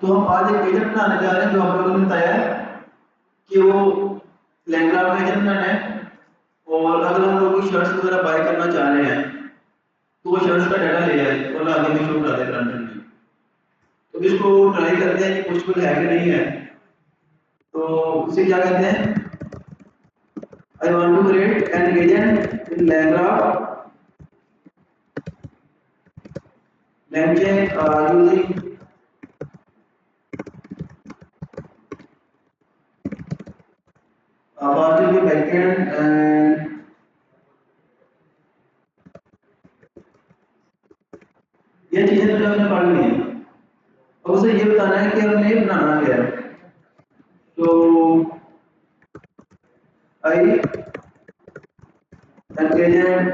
तो हम आज एक एजेंट बनाने जा रहे हैं जो आप लोगों ने बताया है कि वो लहंगा का एजेंट बनाना है। और अगर हम लोग कोई शर्ट्स वगैरह बाय करना चाह रहे हैं तो वो शर्ट्स का डाटा ले आए और आगे में शो करा दे फ्रंट एंड में। तो इसको ट्राई करते हैं कि पॉसिबल है कि नहीं है। तो इसे क्या कहते हैं, I want to create an agent in लहंगा using Fastly backend and ये चीजें तो हमने पढ़ ली हैं। अब उसे ये बताना है कि हमने ये बनाना क्या है। तो आई an agent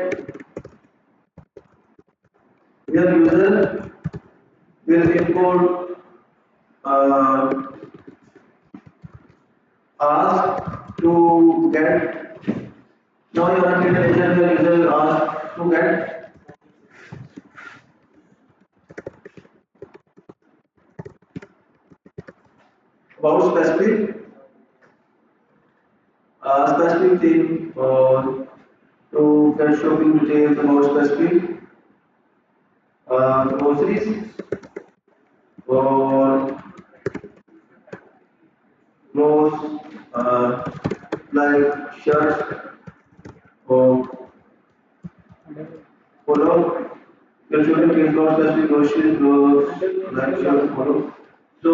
where user will input ask to get. Now you want to get an agent where user ask to get about specific thing or to get shopping details about specific groceries or clothes like shirts or polo. Your student is not specific groceries, clothes like shirts, polo. So,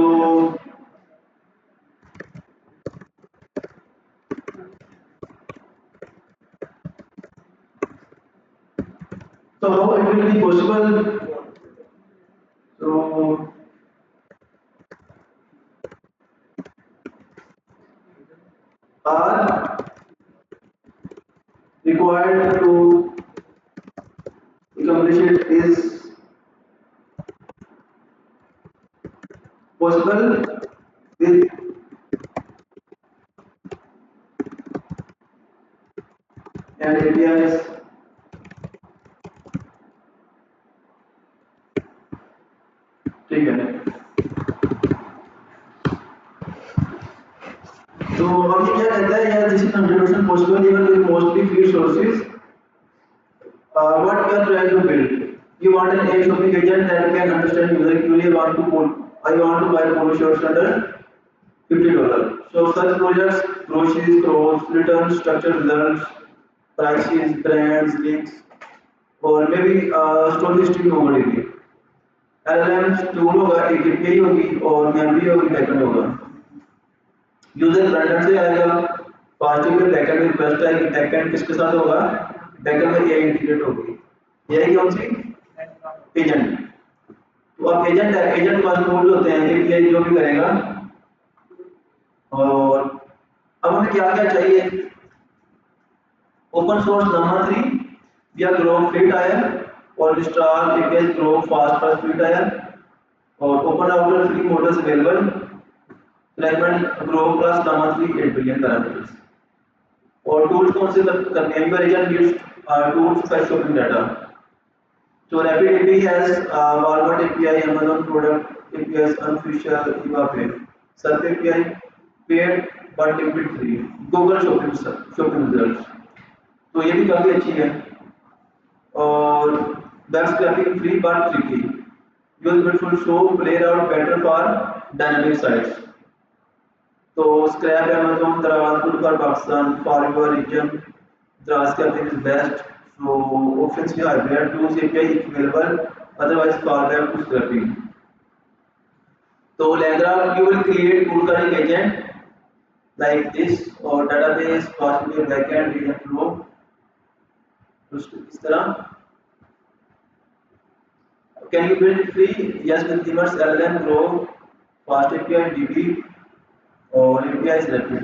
so how it will be possible? So, are required to accomplish it is possible with and APIs. ठीक है। तो अब ये क्या कहता है यार, this is 100% possible even with mostly free sources. What we are trying to build? You want an AI shopping agent that can understand user QA. I want to buy polo shirts under $50. So such projects, groceries, clothes, returns, structured results, prices, brands, links, और may be store listing होगी। LLMs tool होगा, एक API होगी और memory होगी, backend होगा। User front end से आएगा, फास्ट में बैकएंड में रिक्वेस्ट आएगी, बैकएंड किसके साथ होगा, बैकएंड में एआई इंटीग्रेट होगी। एआई कौन सी, एजेंट। तो अब एजेंट है, एजेंट के पास टूल होते हैं, एपीआई जो भी करेगा। और अब हमें क्या क्या चाहिए, ओपन सोर्स नंबर 3 या ग्रोव फ्री टायर और स्टार एपीआई ग्रोव फास्ट पर फ्री टायर और open outer free models available fragment Grove plus number 3 8 billion parameters. और टूल्स कौन से करने हैं, agent use tools for shopping data. So Rapid API has Walmart API, Amazon product APIs, unofficial Pay. Surf API paid but liquid free. Google shopping results. तो ये भी काफी अच्छी है। और web scraping free but tricky. Use beautiful show play out better for dynamic sites. तो scrape Amazon, Daraz good for Pakistan, for your region, Daraz scraping is best. So options here are where tools API is available, otherwise fallback to scrapping. So Langraph you will create tool calling agent like this or database possibly backend agent flow. तो इस तरह can you build free? Yes with Immerse LLM Grow Fast API DB और API is rapid.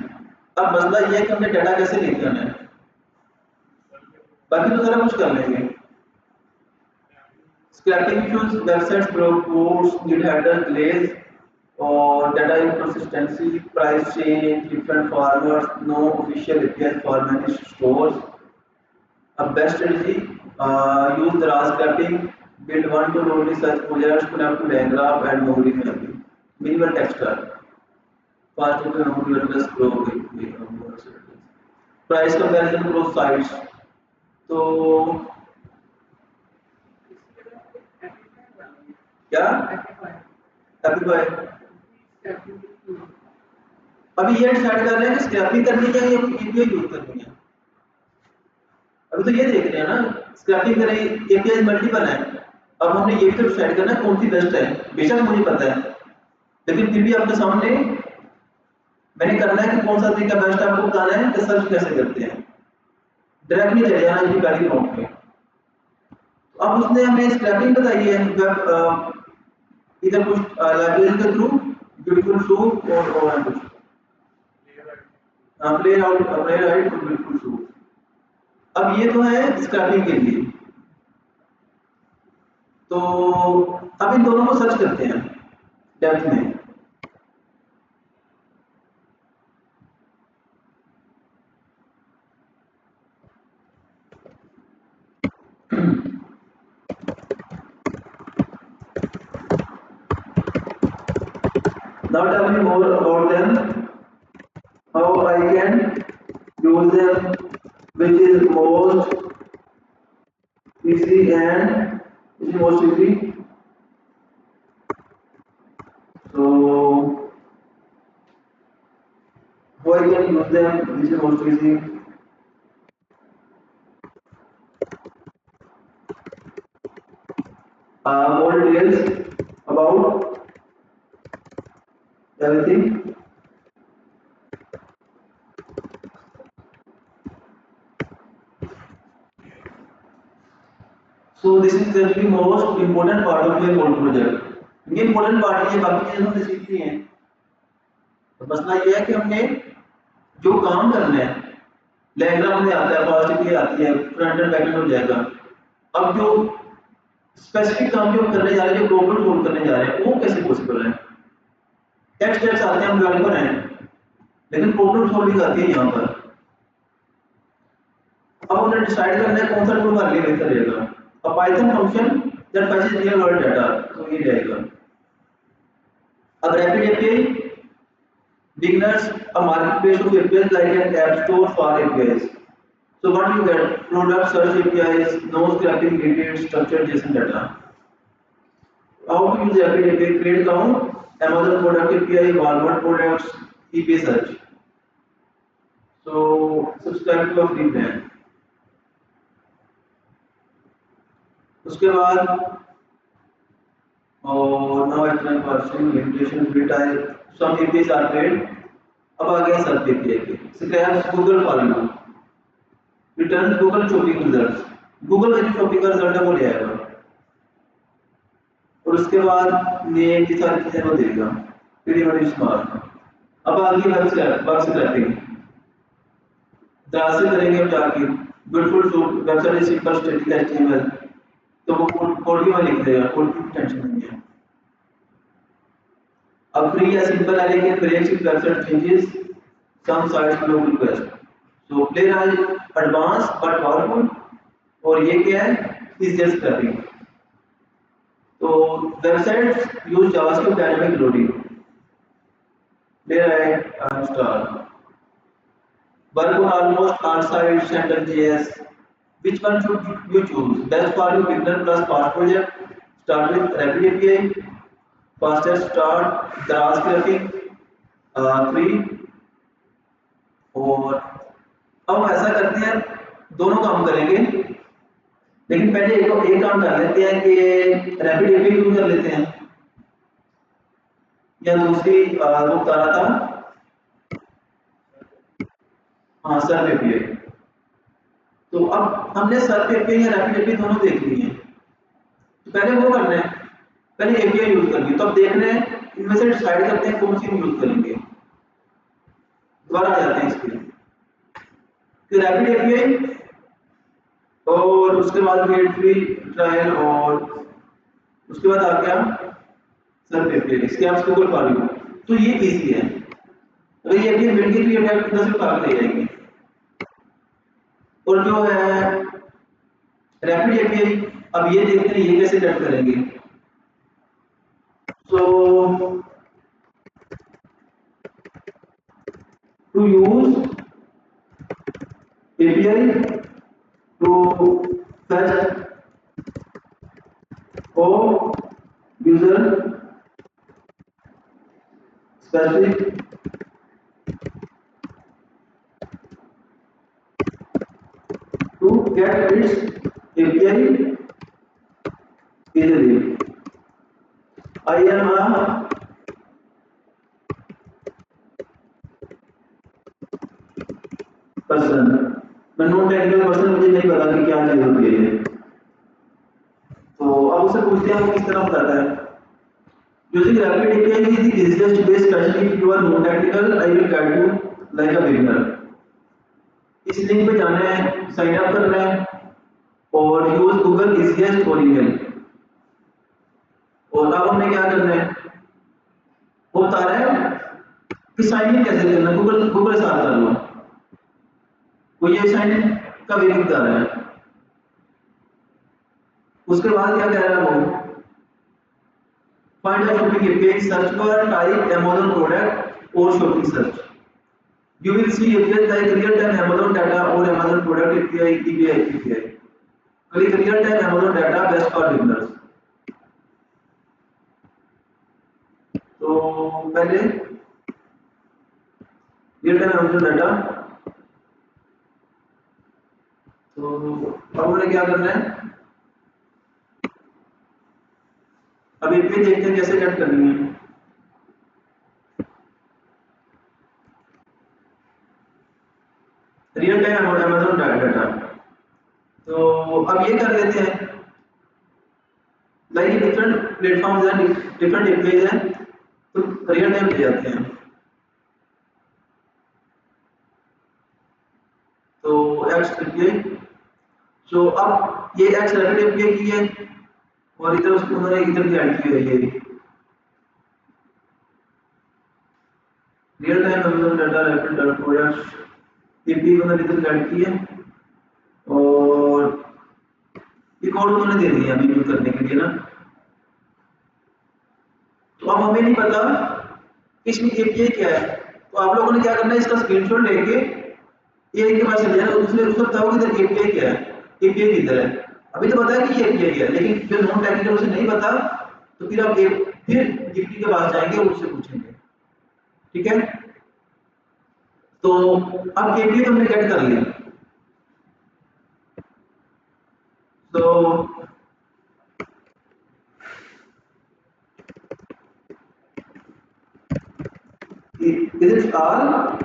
अब मसला ये है कि हमने डाटा कैसे लेके आना है, बाकी तो सारा कुछ कर लेंगे। Scrapping issues, websites codes, need header delays or data inconsistency, price change, different formats, no official API for many stores. A best strategy, use the RAS scrapping, build one to only search projects, connect to LangGraph and memory family. Minimal texture fast plus grow price comparison cross sites. तो क्या एप्लीफाई अभी ये decide कर रहे हैं कि scrapping करनी है या एपीआई यूज करनी है। अभी तो ये देख रहे हैं ना, स्क्रैपिंग करें एपीआई मल्टीपल है। अब हमने ये भी तो डिसाइड करना है कौन सी बेस्ट है। बेशक मुझे पता है, लेकिन फिर भी आपके सामने मैंने करना है कि कौन सा तरीका बेस्ट है आपको बताना है कि सर्च कैसे करते हैं। डायरेक्ट नहीं चले जाना इनकी पहली प्रॉम्प्ट में। तो अब उसने हमें स्क्रैपिंग बताई है वेब इधर कुछ लाइब्रेरी के थ्रू ब्यूटीफुल शो और कुछ प्ले राइट और ब्यूटीफुल शो। अब ये तो है स्क्रैपिंग के लिए। तो अब इन दोनों को सर्च करते हैं डेप्थ में। Now tell me more about them, how I can use them, which is most easy and which is most easy. So how I can use them, which is most easy. More details about everything. So this is the most important part of your whole project. ये important part है, बाकी चीजें हमने सीखनी है। तो मसला ये है कि हमने जो काम करना है, डायग्राम में आता है, फास्ट के लिए आती है, फ्रंट एंड बैक एंड हो जाएगा। अब जो स्पेसिफिक काम जो हम करने जा रहे हैं, जो प्रॉब्लम सोल्व करने जा रहे हैं, वो कैसे पॉसिबल है। टेक्स्ट टेक्स्ट आते हैं, हम डेवलपर हैं, लेकिन प्रॉब्लम सॉल्विंग आती है यहाँ पर। अब हमने डिसाइड करना है कौन सा टूल हमारे लिए बेहतर रहेगा। अब Python function that फेचेस real world data, तो ये रहेगा। अब rapid API beginners a marketplace of APIs like an app store for APIs. So what you get? Product search APIs, no scraping, gated, structured JSON data. How to use Rapid API? Create account, Amazon product API, Walmart products, eBay search. So subscribe to a free plan. उसके बाद और now explain parsing, limitation, free type. Some APIs are paid. अब आ गया search API के। Scraps Google for you. Return Google shopping results. Google का जो shopping का result है वो ले आएगा और उसके बाद नेम की सारी चीजें वो देगा। pretty much smart. अब आ गई वेब स्क्रैपिंग। जहाँ से करेंगे हम जाके beautiful suit website simple static HTML, तो वो कोड भी वहाँ लिख देगा, कोड की टेंशन नहीं है। अब फ्री या सिंपल है, लेकिन breaks with website changes some sites लोग request. So Playwright advance but powerful. और ये क्या है, इजियर स्क्रैपिंग। तो websites use JavaScript dynamic loading. Playwright star work on almost all sites Center.js. Which one should you choose? Best for you beginner plus fast project. Start with Rapid API. Fastest start Grass scraping. Free. और अब हम ऐसा करते हैं, दोनों काम करेंगे, लेकिन पहले एक काम कर लेते हैं कि रैपिड एपीआई यूज कर लेते हैं या दूसरी वो बता रहा था, हाँ सर्फ एपीआई। तो अब हमने सर्फ एपीआई या रैपिड एपीआई दोनों देख ली है, तो पहले वो करना है, पहले एपीआई यूज करनी। तो अब देख रहे हैं इनमें से डिसाइड करते हैं कौन सी यूज करेंगे। दोबारा जाते हैं इसके कि रैपिड एपीआई और उसके बाद गेट फ्री ट्रायल और उसके बाद आ गया सर्फ एपीआई। इसके आप गूगल फॉर यू, तो ये इजी है। अगर ये एपीआई मिल गई तो ये डायरेक्ट इधर से उठा के ले जाएंगे। और जो है रैपिड एपीआई, अब ये देखते हैं ये कैसे कट करेंगे। तो to use API to fetch or user specific to get its API easily. I am a person, मैं नॉन टेक्निकल पर्सन, मुझे नहीं पता कि क्या चीज होती है ये। तो अब उससे पूछते हैं वो किस तरह करता है। Using Rapid API is the easiest way, especially if you are non technical. I will guide you like a beginner. इस लिंक पे जाना है, साइन अप करना है और यूज गूगल इजीएस्ट और ईमेल। और अब हमने क्या करना है, वो बता रहा है कि साइन इन कैसे करना है, गूगल साथ कर लो। वो ये साइन इन का वे बता रहा है। उसके बाद क्या कह रहा है वो, find a shopping API, search पर टाइप Amazon प्रोडक्ट और shopping search. You will see APIs like real-time Amazon data or Amazon product API, eBay API. Click real-time Amazon data, best for beginners. तो पहले real-time Amazon data, तो अब हमें क्या करना है, अब API देखते हैं कैसे कट करनी है। रियल टाइम Amazon डाटा, तो अब ये कर लेते हैं, लाइक डिफरेंट प्लेटफॉर्म्स हैं, डिफरेंट APIs हैं, तो रियल टाइम ले जाते हैं। तो X API, तो अब ये X रैपिड API की है और इधर उसको उन्होंने इधर की ऐड की हुई है, real time Amazon data rapid data products API उन्होंने इधर ऐड की है और ये कोड उन्होंने दे दिया अभी यूज करने के लिए ना। तो अब हमें नहीं पता इसमें API क्या है, तो आप लोगों ने क्या करना है, इसका स्क्रीनशॉट लेके AI के पास चले जाना, दूसरे उसको बताओ कि इधर API क्या है, API किधर है। अभी तो पता है कि ये API क्या है, लेकिन जो नॉन टेक्निकल उसे नहीं पता, तो फिर आप फिर GPT के पास जाएंगे और उससे पूछेंगे, ठीक है। तो अब API तो हमने गेट कर लिया, तो this is all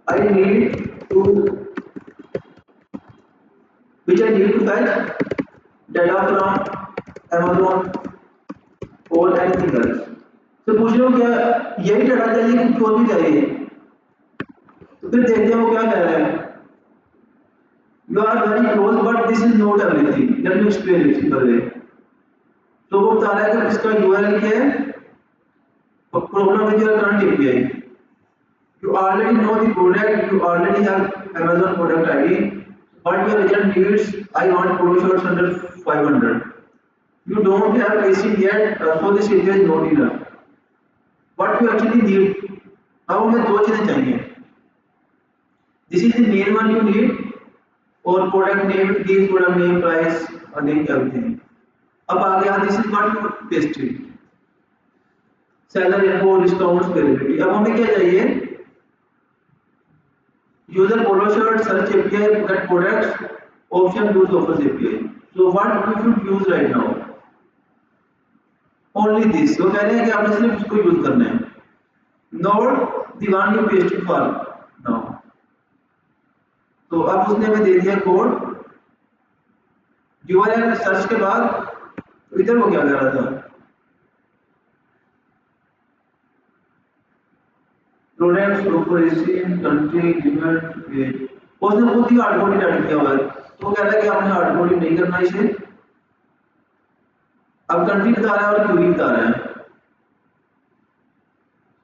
I need to, which I need to fetch data from Amazon or anything else। तो पूछ लो क्या यही डाटा चाहिए कुछ और भी चाहिए, तो फिर देखते हैं वो क्या कह रहा है। You are very close but this is not everything, let me explain it simple way। तो वो बता रहा है कि इसका URL क्या है, problem with your current API, you already know the product, you already have Amazon product ID, but your agent needs I want photo shots under 500, you don't have AC yet, so this API is not enough। What you actually need, अब हमें दो चीजें चाहिए, this is the main one you need और product name, it gives product name, price, link, everything। अब आ गया this is what you pasted, seller info, discounts, availability। अब हमें क्या चाहिए, user polo shirt, search API, get products, option use offers API। So what you should use right now, only this। वो कह रहे हैं कि आपने सिर्फ इसको यूज करना है, not the one you pasted for now। तो अब उसने हमें दे दिया कोड, URL सर्च के बाद, तो इधर वो क्या कर रहा था, products operation country limit page, उसने खुद ही हार्ड कोडिंग ऐड किया हुआ है। तो वो कह रहा है कि आपने हार्ड कोडिंग नहीं करना इसे। अब कंट्री बता रहा है और क्यूरी बता रहा है,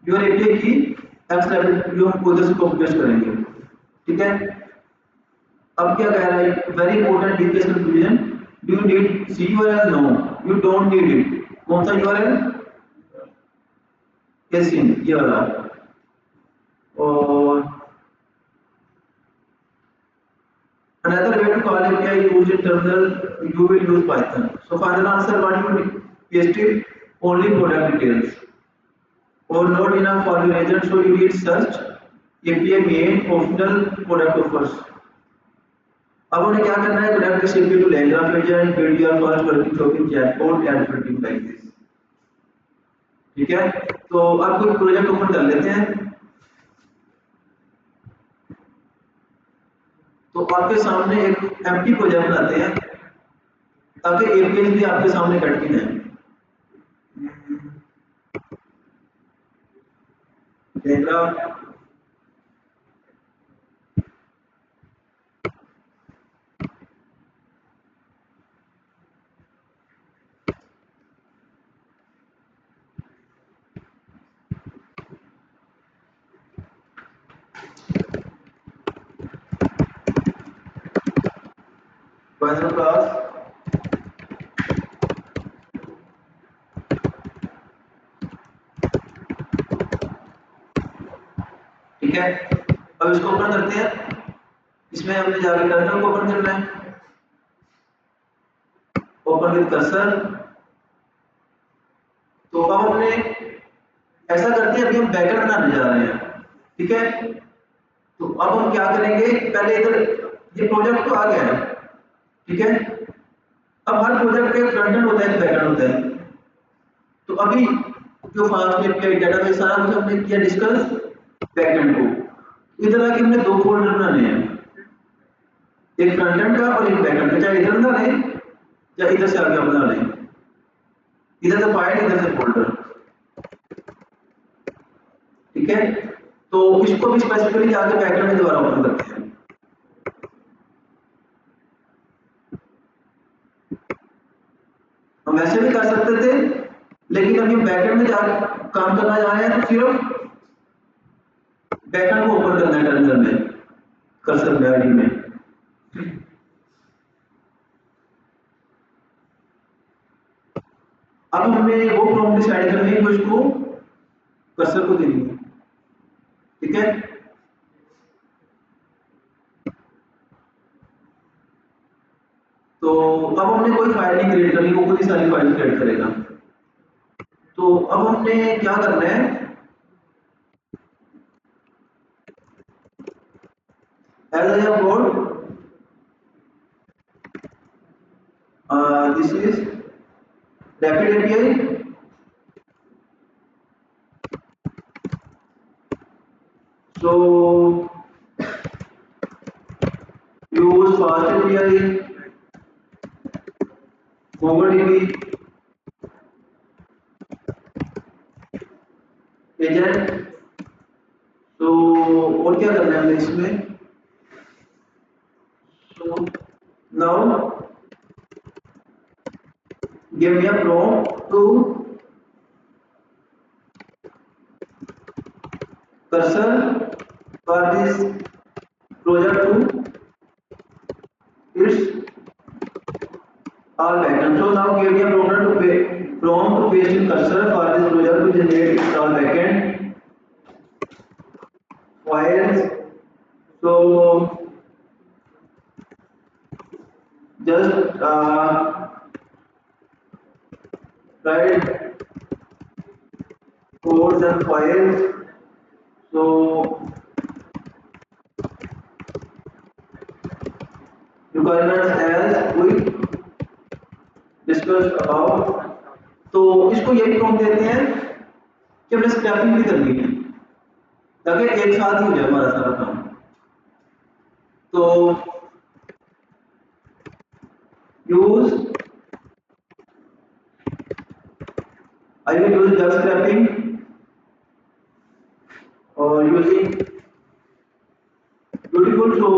योर एपीआई की एक्स लेवल जो हम उधर से कॉपी पेस्ट करेंगे, ठीक है। अब क्या कह रहा है, very important DPS confusion, do you need C URL, no you don't need it. कौन सा यूआरएल, ये सीन ये वाला। और another way to call API used in terminal, you will use Python. So final answer, what you pasted only product details or not enough for your agent, so you need search API main optional product offers. अब उन्हें क्या करना है, connect this API to LangGraph agent, build your first working shopping chatbot and everything like this. ठीक है, तो आप कोई प्रोजेक्ट ओपन कर लेते हैं। तो आपके सामने एक एम्प्टी प्रोजेक्ट बनाते हैं ताकि एपीआई भी आपके सामने कट के जाए। LangGraph फाइनल क्लास ठीक है। अब इसको ओपन करते हैं, इसमें हमने जाके टर्मिनल को ओपन करना है, ओपन विद कर्सर। तो अब हमने ऐसा करते हैं, अभी हम बैकएंड बनाने जा रहे हैं, ठीक है। तो अब हम क्या करेंगे, पहले इधर ये प्रोजेक्ट तो आ गया है, ठीक है। अब हर प्रोजेक्ट का फ्रंट एंड होता है, बैकएंड होता है। तो अभी जो फास्ट एपीआई डेटाबेस सारा कुछ हमने किया डिस्कस बैकएंड को। इधर आके हमने दो फोल्डर बनाने हैं, एक फ्रंट एंड का और एक बैकएंड का, चाहे इधर बना लें या इधर से आगे बना लें, इधर से फाइल इधर से फोल्डर, ठीक है। तो इसको भी स्पेसिफिकली आगे बैकएंड में दोबारा ओपन करते हैं। हम वैसे भी कर सकते थे, लेकिन अभी हम बैकएंड में काम करना जा रहे हैं, तो सिर्फ बैकएंड को ओपन करना है टर्मिनल में, कर्सर में आईडी में। अब हमें वो प्रॉम्प्ट डिसाइड करनी है जो इसको कर्सर को देनी है, ठीक है। तो अब हमने कोई फाइल नहीं क्रिएट करनी, वो खुद ही सारी फाइल क्रिएट करेगा। तो अब हमने क्या करना है, as I have told this is Rapid API. So use Fast API, MongoDB agent. तो और क्या करना है हमें इसमें, so now give me a prompt to cursor for this project to its all backend. So now give me a prompt to paste in cursor for this project to generate its all backend files. So just write codes and files. So requirements as we discussed about। तो इसको यही prompt देते हैं कि हमने scrapping भी करनी है ताकि एक साथ ही हो जाए हमारा सारा काम। तो use I will use just scraping और यूजिंग ब्यूटीफुल शो।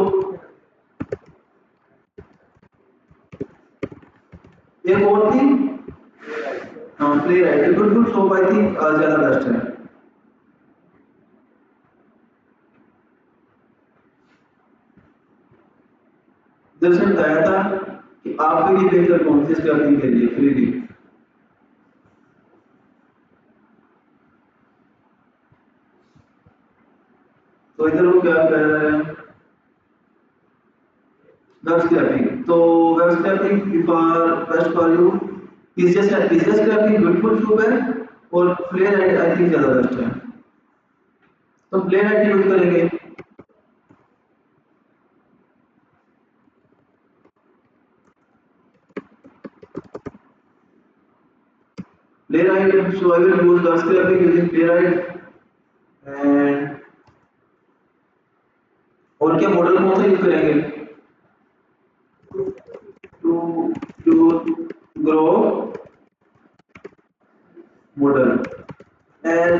एक और थी Playwright, Beautiful Soup I think ज्यादा बेस्ट है। जैसे बताया था कि आपके लिए बेहतर कौन सी स्क्रैपिंग के लिए फ्री दी। तो इधर वो क्या कह रहा है, वेब स्क्रैपिंग। तो web scraping for best for you is just scraping Beautiful Soup है, और प्लेयर आई थिंक ज़्यादा बेस्ट है, तो प्लेयर आई यूज करेंगे। Playwright, so I will use the scraping using Playwright and और क्या मॉडल कौन सा यूज करेंगे to Groq model and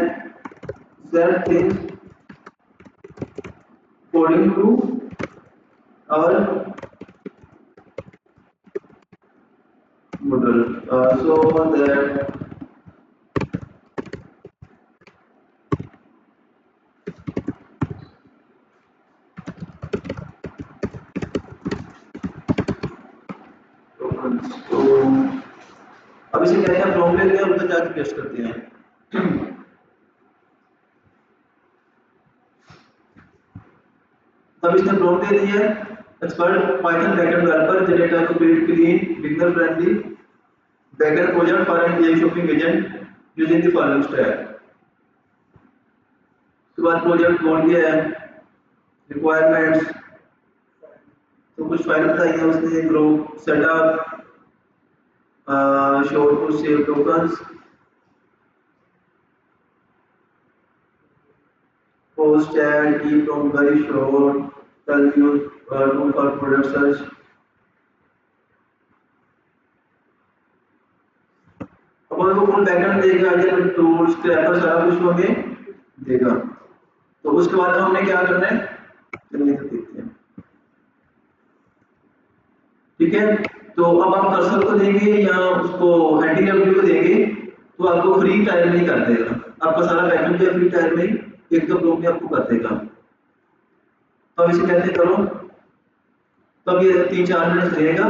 set things according to our model so that तो अब इसे क्या क्या प्रॉब्लम लेते हैं और उधर जाके टेस्ट करते हैं। तब इसने प्रॉम्प्ट दे दिया है expert Python backend developer generator to build clean beginner friendly backend project for an AI shopping agent using the following step. उसके बाद प्रोजेक्ट बोल दिया है रिक्वायरमेंट्स, तो कुछ फाइल बताई है उसने, group setup show to save tokens, post and keep from very short, tell you tool for product search। अब वो फुल बैकएंड देगा, ये टूल स्क्रैपर सारा कुछ हमें देगा। तो उसके बाद हमने क्या करना है, चलिए देखते हैं। ठीक है, तो अब आप कर्सर को देंगे या उसको एंटी डब्ल्यू को देंगे तो आपको फ्री टाइम में ही कर देगा, आपका सारा बैकएंड जो फ्री टाइम में एक दो ब्लॉक में आपको कर देगा। तो अब इसे कैसे करो, तब ये 3-4 मिनट लेगा।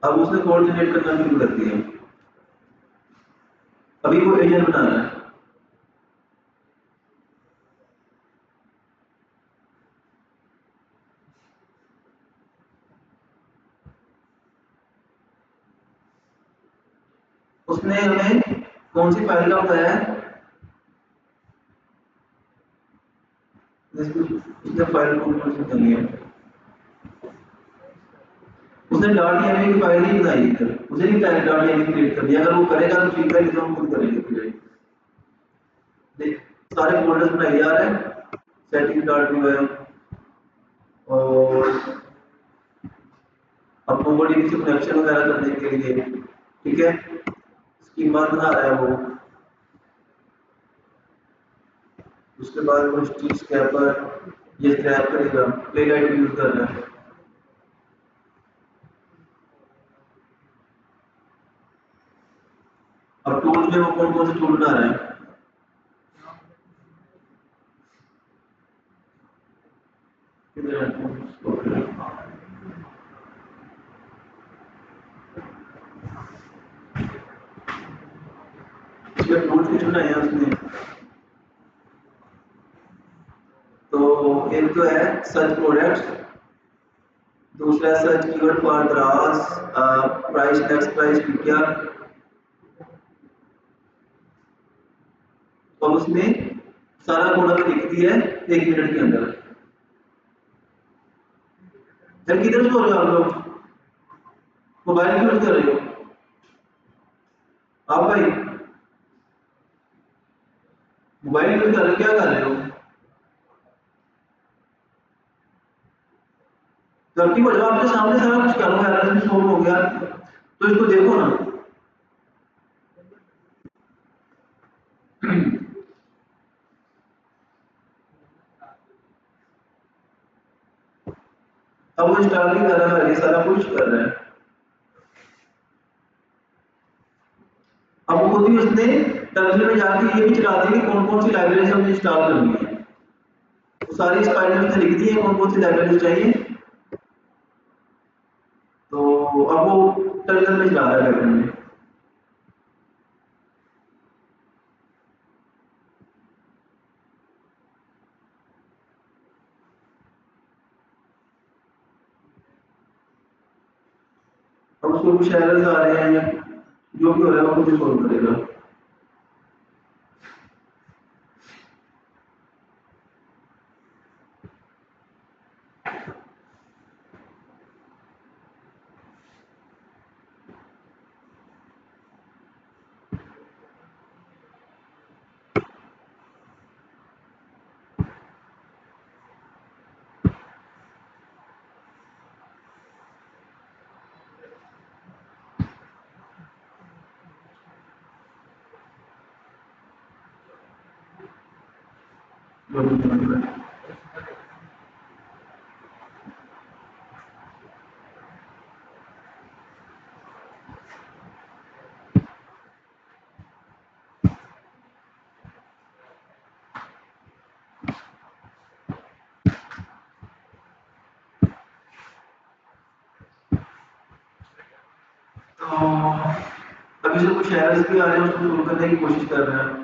अब उसने कोड जनरेट करना शुरू कर दिया, अभी वो एजेंट बना रहा है। उसने हमें कौन सी फाइल का बताया है, उसने फाइल को करनी है, उसने डॉट एमवी की फाइल नहीं बनाई इधर, उसे नहीं टाइप डॉट एमवी क्रिएट कर दिया। अगर वो करेगा तो ठीक है, नहीं तो हम खुद करेंगे क्रिएट। देख सारे फोल्डर्स बनाए जा रहे हैं, सेटिंग डॉट व्यू है, और अब मोंगोडीबी से कनेक्शन वगैरह करने के लिए, ठीक है, स्कीमा बना रहा है वो। उसके बाद वो स्टिच स्क्रैपर ये स्क्रैप करेगा, प्लेलाइट यूज कर रहा है। अब टूल्स में वो कौन कौन से टूल बना रहा है, टूल्स कुछ बनाए हैं उसने। तो एक तो है सर्च प्रोडक्ट्स, दूसरा है सर्च कीवर्ड फॉर दराज प्राइस नेक्स्ट प्राइस क्या। और उसने सारा कोड हमें लिख दिया है 1 मिनट के अंदर। जब किधर से हो रहे हो आप लोग, मोबाइल यूज कर रहे हो आप भाई, मोबाइल यूज कर रहे हो, क्या कर रहे हो, गलती हो जाए आपके सामने सारा कुछ करो, एरर सोल्व हो गया तो इसको देखो ना। अब वो इंस्टॉल नहीं कर रहा है, ये सारा कुछ कर रहा है। अब खुद ही उसने टर्मिनल में जाके ये भी चला देंगे कौन कौन सी लाइब्रेरीज हमें इंस्टॉल करनी है, तो सारी इस फाइल में उसने लिख दी है कौन कौन सी लाइब्रेरीज चाहिए। तो अब वो टर्मिनल में चला रहा है बैकएंड में। अब उसको कुछ एरर्स आ रहे हैं या जो भी हो रहा है वो खुद सॉल्व करेगा। तो अभी से कुछ एरर्स भी आ रहे हैं उसको सोल्व करने की कोशिश कर रहे हैं।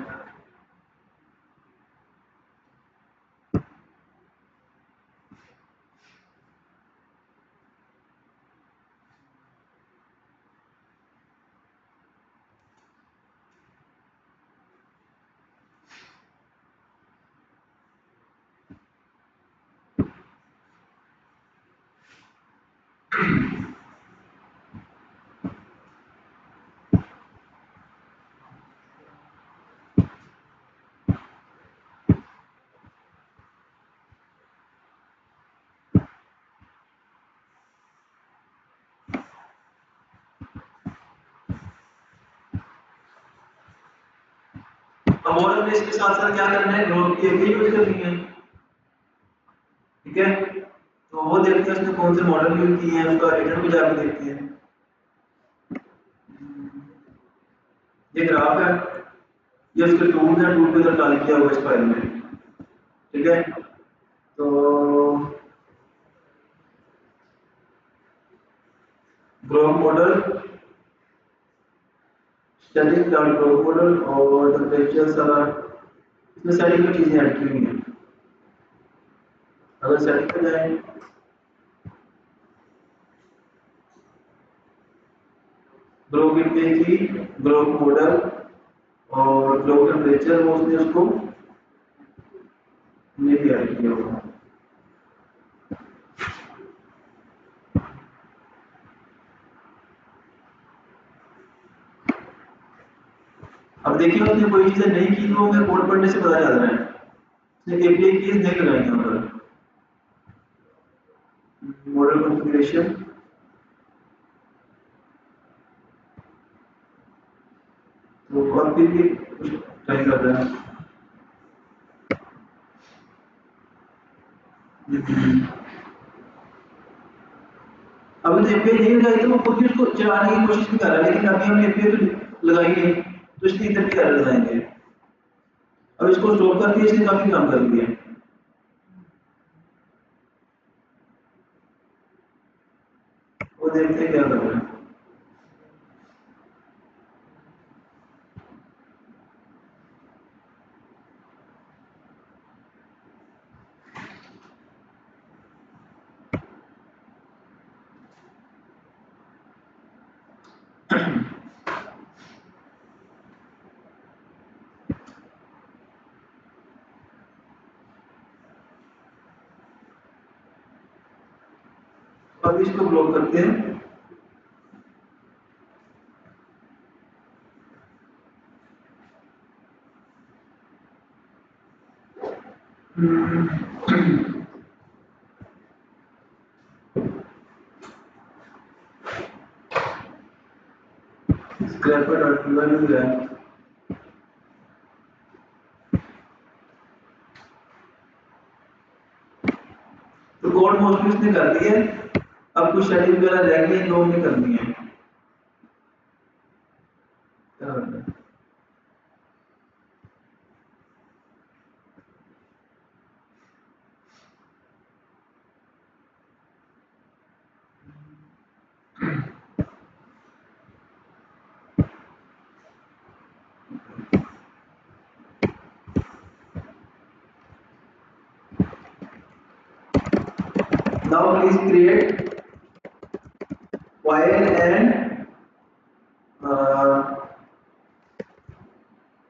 अब और हमने इसके साथ साथ क्या करना है, ग्रुप की एपीआई यूज करनी है। ठीक है, तो वो देखते हैं उसने कौन से मॉडल यूज किए हैं, उसका रिटर्न भी जाके देखते हैं। ये ग्राफ है, ये उसके टूल है, टूल पे तो डाल किया हुआ इस फाइल में। ठीक है, तो group model static dot group model और टेम्परेचर सारा इसमें सेटिंग में चीजें ऐड की हुई हैं। अगर सेटिंग में जाए ग्रुप एपीआई की ग्रुप मॉडल और ग्रुप टेम्परेचर वो उसने उसको ये भी ऐड किया हुआ। अब देखिए उसने कोई चीजें नहीं की तो हमें कोड पढ़ने से पता चल रहा है उसने एपीआई कीज नहीं लगाई यहाँ पर। मॉडल कॉन्फ़िगरेशन तो और फिर भी कुछ ट्राई कर रहा है। अभी तो एपीआई नहीं लगाई तो वो खुद भी उसको चलाने की कोशिश भी कर रहा है, लेकिन अभी हमने एपीआई तो लगाई नहीं तो इसलिए इधर भी एरर आएंगे। अब इसको स्टॉप करके इसने काफी काम कर लिया। वो देखते हैं क्या कर रहे हैं। अब इसको ब्लॉक करते हैं। स्क्रैपर डॉट पी है। तो कोड मोस्टली उसने कर दिया है, अब कुछ सेटिंग वगैरह रह गई है जो हमने करनी है। क्या करना है? Now please create file and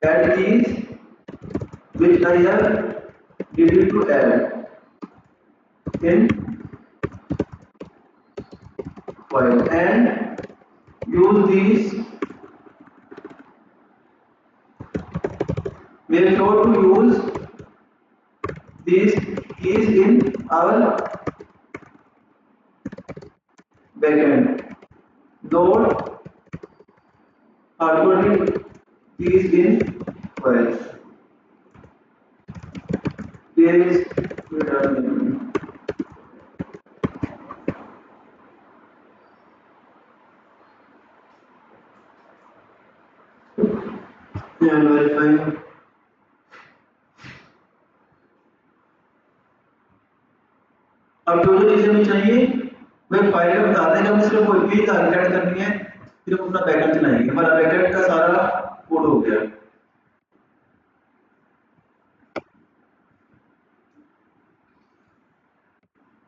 add keys which I have needed to add in file and use these. Make sure to use these keys in our backend. Load hardcoded keys in file. There is verifying. अब जो चीजें हमें चाहिए वह file में बता देगा, हमें सिर्फ कोई भी टारगेट करनी है, फिर हम अपना बैकएंड चलाएंगे। हमारा बैकएंड का सारा कोड हो गया।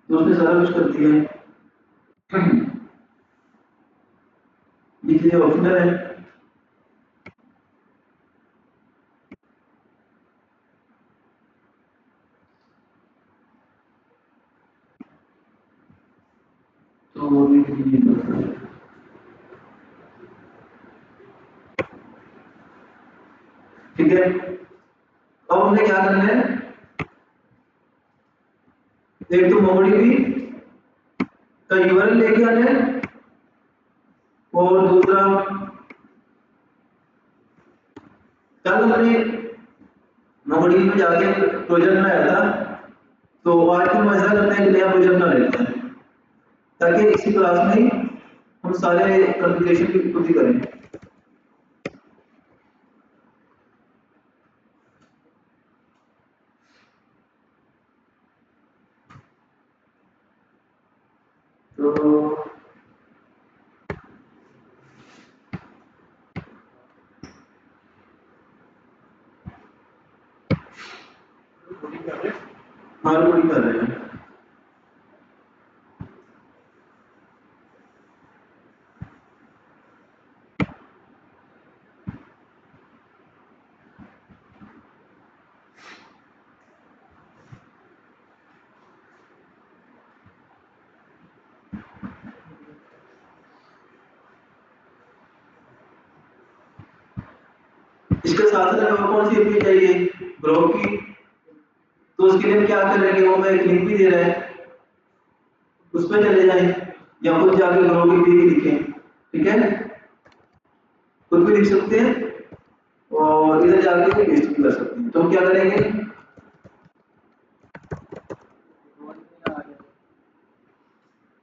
तो उसने सारा कुछ कर दिया है। ये ऑप्शनल है। तो वो भी ठीक है। अब हमने क्या करना है, एक तो MongoDB का URL लेके आना है और दूसरा कल हमने MongoDB में जाके प्रोजेक्ट बनाया था, तो आज हम ऐसा करते हैं कि नया प्रोजेक्ट बना लेते हैं ताकि इसी क्लास में ही हम सारे कॉन्फ़िगरेशन की खुद ही करें। तो हाँ रिकॉर्डिंग कर रहे हैं। इसके साथ साथ हमें कौन सी एपीआई चाहिए, ग्रोव की। तो उसके लिए हम क्या करेंगे, वो मैं एक लिंक भी दे रहा है, उस पर चले जाएं या खुद जाके ग्रोव की एपीआई लिखें। ठीक है, खुद भी लिख सकते हैं और इधर जाके पेस्ट भी कर सकते हैं। तो हम क्या करेंगे,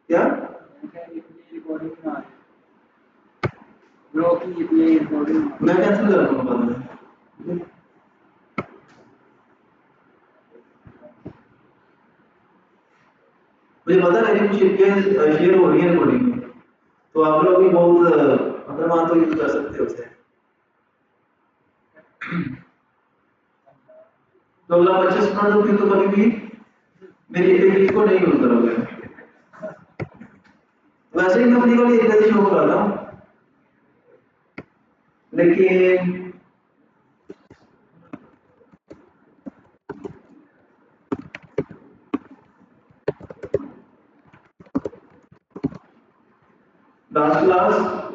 क्या मैं कैंसिल कर दूंगा बाद में। मुझे पता है कुछ एपीआई शेयर हो रही है रिकॉर्डिंग में, तो आप लोग भी बहुत अपना मान तो यूज कर सकते हो उसे। तो अगर आप अच्छे स्टूडेंट हो फिर तो कभी भी मेरी एपीआई को नहीं यूज करोगे। वैसे ही मैं अपनी वाली एपीआई शो कर रहा हूँ, लेकिन लास्ट क्लास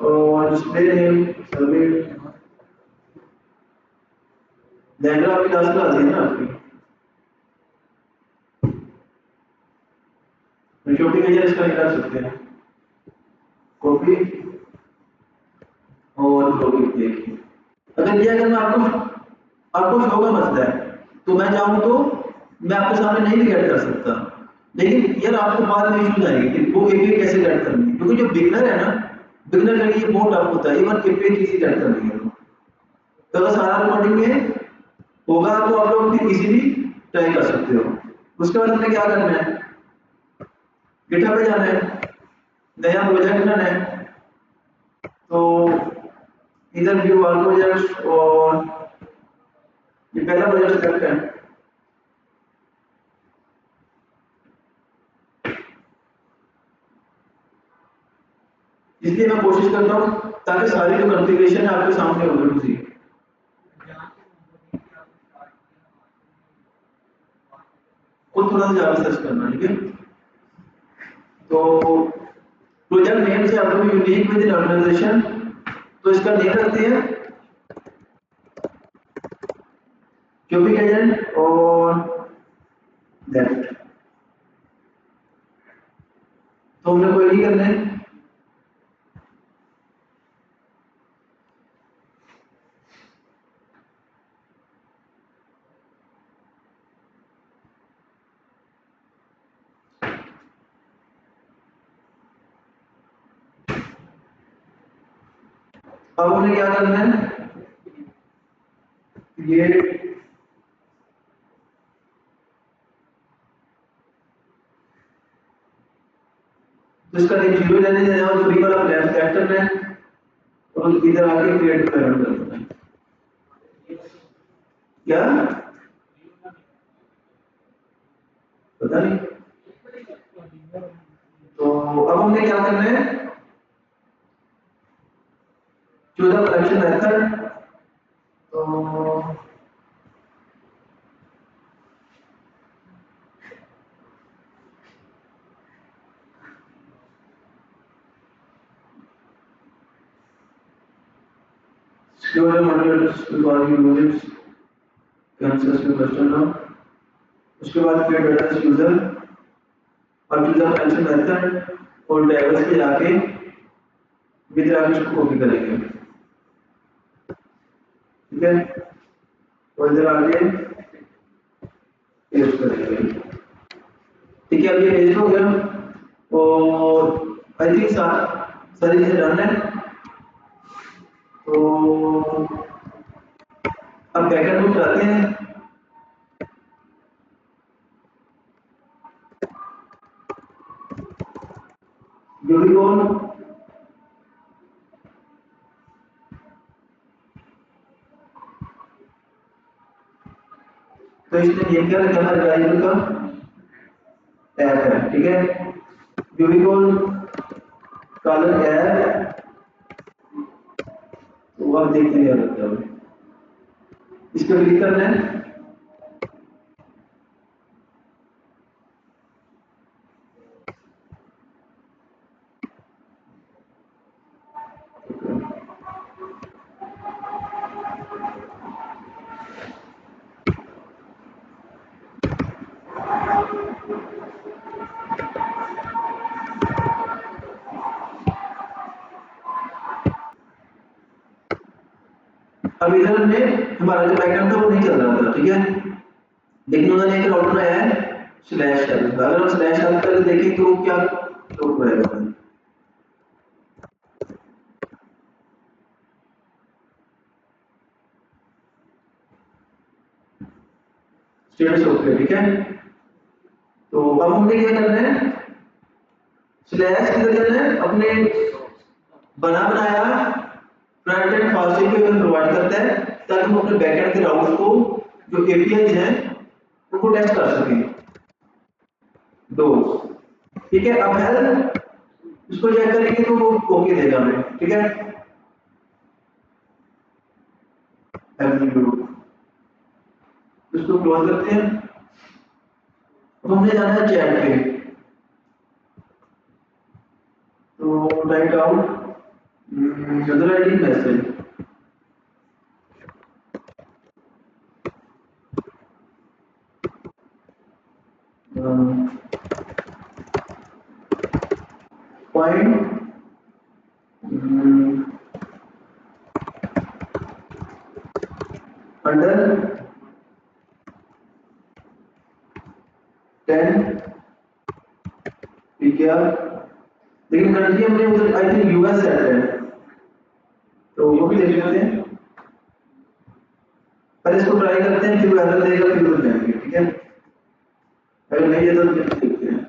और डिस्प्ले नेम सबमिट लैंग्वेज आपकी लास्ट क्लास है ना आपकी। शॉपिंग एजेंट इसका निकाल सकते हैं, कॉपी और कॉपी देखिए। अगर ये अगर मैं आपको शो का मसला है तो मैं चाहूँ तो मैं आपके सामने नहीं भी ऐड कर सकता, लेकिन यार आपको बाद में इश्यूज आएंगे कि वो एपीआई कैसे ऐड करनी है, क्योंकि जो बिगनर है ना, बिगनर के लिए बहुत टफ होता है इवन एपीआई किसी ऐड करनी है। तो अगर सारा रिकॉर्डिंग में होगा तो आप लोग भी इजीली ट्राई कर सकते हो। उसके बाद हमने क्या करना है, गिटहब पे जाना है, नया प्रोजेक्ट बनाना है। तो इधर व्यू ऑल प्रोजेक्ट्स और ये पहला प्रोजेक्ट सेलेक्ट है। इसलिए मैं कोशिश करता हूँ ताकि सारी जो कॉन्फ़िगरेशन है आपके सामने हो बिल्कुल सी। खुद थोड़ा सा ज़्यादा सर्च करना, ठीक है। तो प्रोजेक्ट नेम से आपको यूनिक विद इन ऑर्गेनाइजेशन, तो इसका नेम रखते हैं क्यूबिक एजेंट और लेफ्ट। तो हमने कोई नहीं करना है। अब हमने क्या करना है, ये तो इसका नेम जीरो लेने देना और फ्री वाला प्लान सेलेक्ट करना है और इधर आके क्रिएट प्लान करना है। क्या पता नहीं। तो अब हमने क्या करना है, चूज द कलेक्शन मेथड। तो secure your modules before you use it, cancel your custom now। उसके बाद create data यूजर और चूज द कलेक्शन मेथड और टेबल्स पे जाके विद आगे इसको कॉपी करेंगे, ठीक है। और इधर आगे पेस्ट करेंगे, ठीक है। अब ये पेस्ट हो गया और आई थिंक सारी चीजें डन है। तो अब बैकएंड को चलाते हैं। यूनिकोड तो इसने ये क्या रखा है, ड्राइवर का टैब है, ठीक है। यूनिकोड कलर टैब, तो अब देखते हैं क्या करता है। इस पर क्लिक करना है। अब इधर में हमारा जो बैकएंड था वो नहीं चल रहा था, ठीक है। लेकिन उन्होंने एक राउटर बनाया है स्लैश हेल्प। अगर हम स्लैश हेल्प करके देखें तो क्या लोग रहेगा, स्टेटस ओके, ठीक है। तो अब हमने क्या करना है, स्लैश किधर जाना है, अपने बना बनाया फ्रंट एंड फास्टिंग को इधर प्रोवाइड करता है ताकि हम अपने बैकएंड के राउट्स को जो एपीआई हैं उनको टेस्ट कर सकें। दो, ठीक है। अब हेल्प इसको चेक करेंगे तो वो ओके देगा हमें, ठीक है। एग्जीक्यूट, इसको क्लोज करते हैं। अब हमने जाना है चैट पे, तो right out user ID message. Point under 10 ठीक है। लेकिन कंट्री हमने उधर आई थिंक यूएस सेट है, तो वो भी देख लेते हैं। पहले इसको ट्राई करते हैं, फिर वो एरर देगा फिर उधर जाएंगे, ठीक है। अगर नहीं है तो देखते हैं।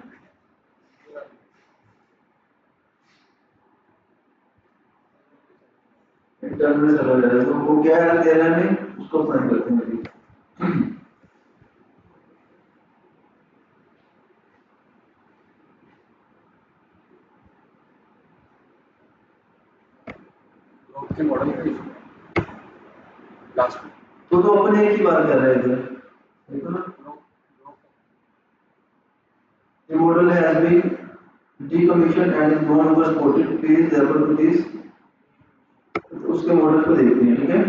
इंटरनल सर्वर है, तो वो क्या एरर दे रहा है हमें उसको फाइंड करते हैं अभी। मॉडल लास्ट तो अपन एक ही बात कर रहे थे, देखो ना, the model has been decommissioned and is no longer supported. Please refer to this. तो उसके मॉडल को देखते हैं, ठीक है।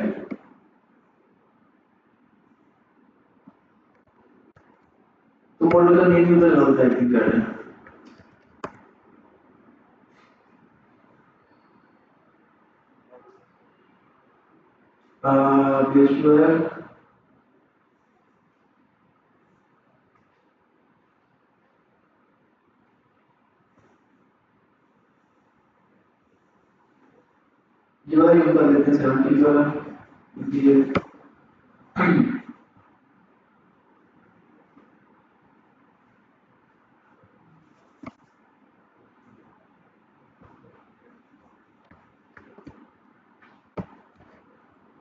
तो मॉडल का नेम यूजर नॉन टाइपिंग कर रहे हैं। विजुअल यूआई यूज कर लेते हैं 70 का ये।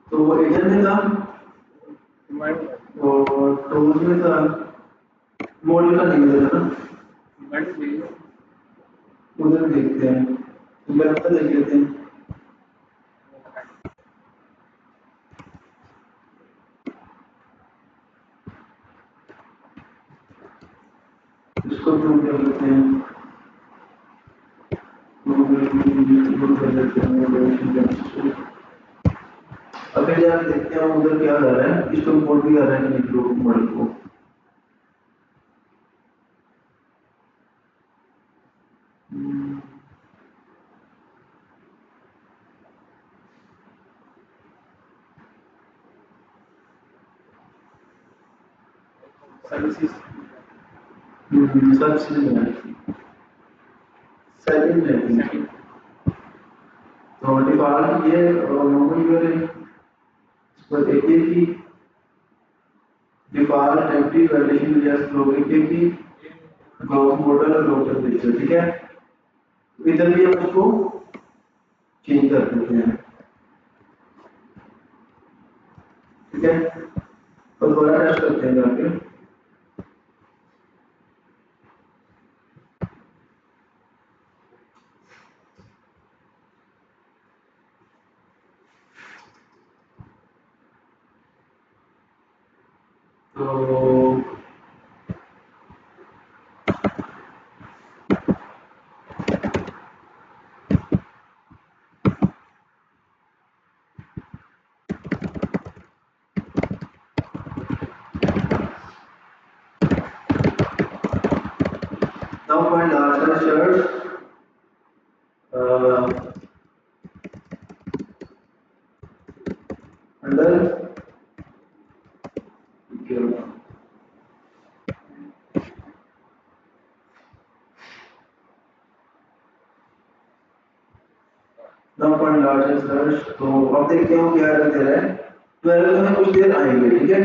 तो वो एजेंट में था और टूल में था, मॉडल का नहीं देता ना, उधर देखते हैं, वेब का देख लेते हैं। इसको भी कर लेते हैं, कर लेते हैं। अगर यार देखते हैं उधर क्या कर रहा है, इसको इंपोर्ट भी कर रहा है कि नहीं मॉडल को। सर्विसेज सेकंड है, तो डिफॉल्ट ये नॉर्मल यूजर है, इस पर एक की डिफॉल्ट टेम्परेरी वैलिडेशन जैसे लोग एक की ग्रोथ मॉडल और ग्रोथ टेम्परेचर, ठीक है। इधर भी हम उसको चेंज कर देते हैं, ठीक है। और दोबारा टेस्ट करते हैं जाके। तो now find larger shirts under now find larger shirts। तो अब देखते हैं क्या एरर दे रहा है, तो एरर में कुछ देर आएंगे, ठीक है।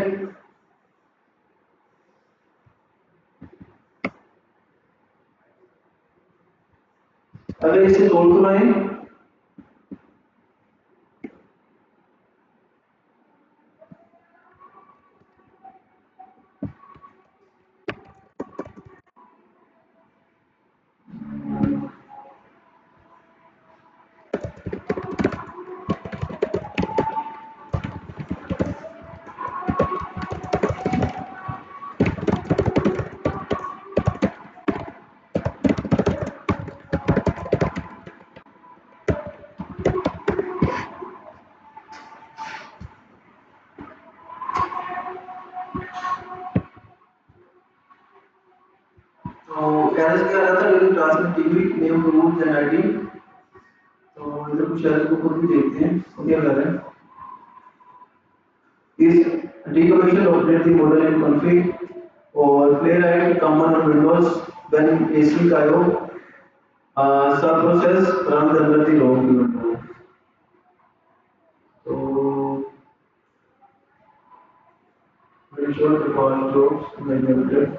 अगर इसे सोल्व कराएं तो एरर क्या आ रहा था, लेकिन transmit TV name root and ID. तो इधर कुछ एरर को खुद भी देखते हैं, तो क्या कर रहे हैं, इस decommission operate the model in config और playwright common on windows when async IO sub process runs under the log window। तो very short default jobs manual।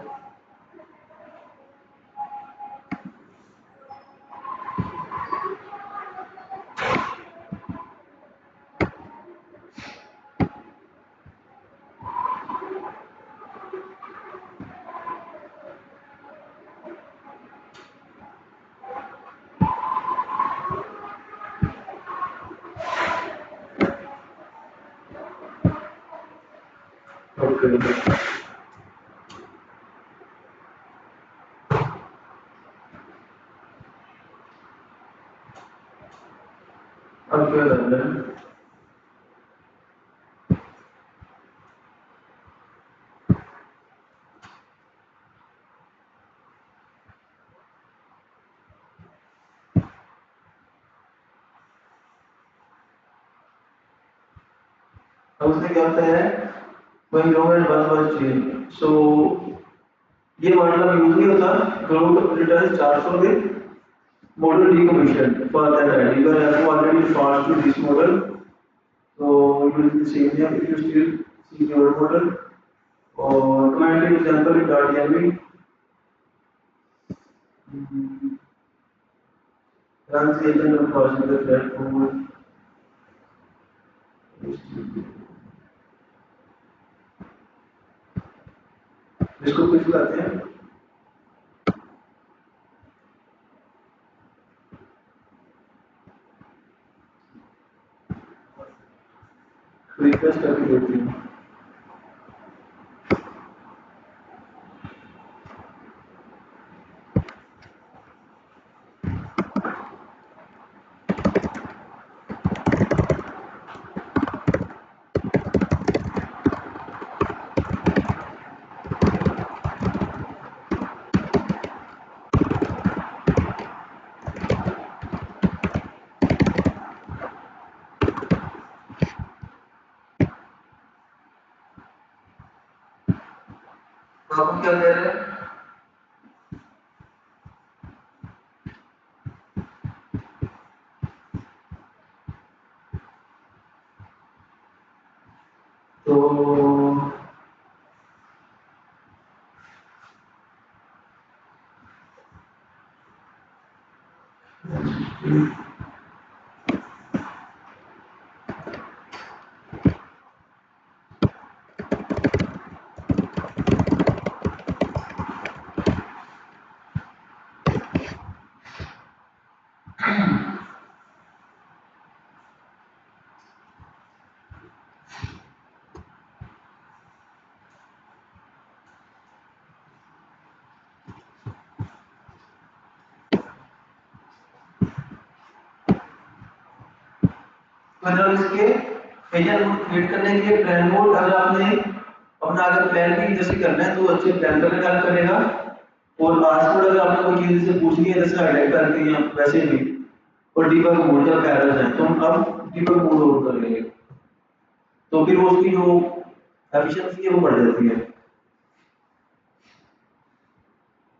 Okay अब क्या करना है? अब उसने क्या बताया है when government was changed so ये मतलब यूज नहीं होता ग्लोब रिटर्न 400 के model decommission for that idea you have already referred to this model so you will see here if you still see your model or command example in .dmv run the agent of crossing the platform इसको कुछ लाते हैं request करके देती हूँ तो आप क्या कह रहे हैं तो मतलब इसके एजेंट मोड क्रिएट करने के लिए प्लान मोड अगर आपने अपना अगर प्लान भी जैसे करना है तो अच्छे प्लान करने हेल्प करेगा और पास मोड अगर आपने कोई चीज से पूछनी है जैसे हाईलाइट करके या वैसे भी और डीबग मोड जब एरर्स हैं तो हम अब डीबग मोड ऑन करेंगे तो फिर वो उसकी जो एफिशिएंसी है वो बढ़ जाती है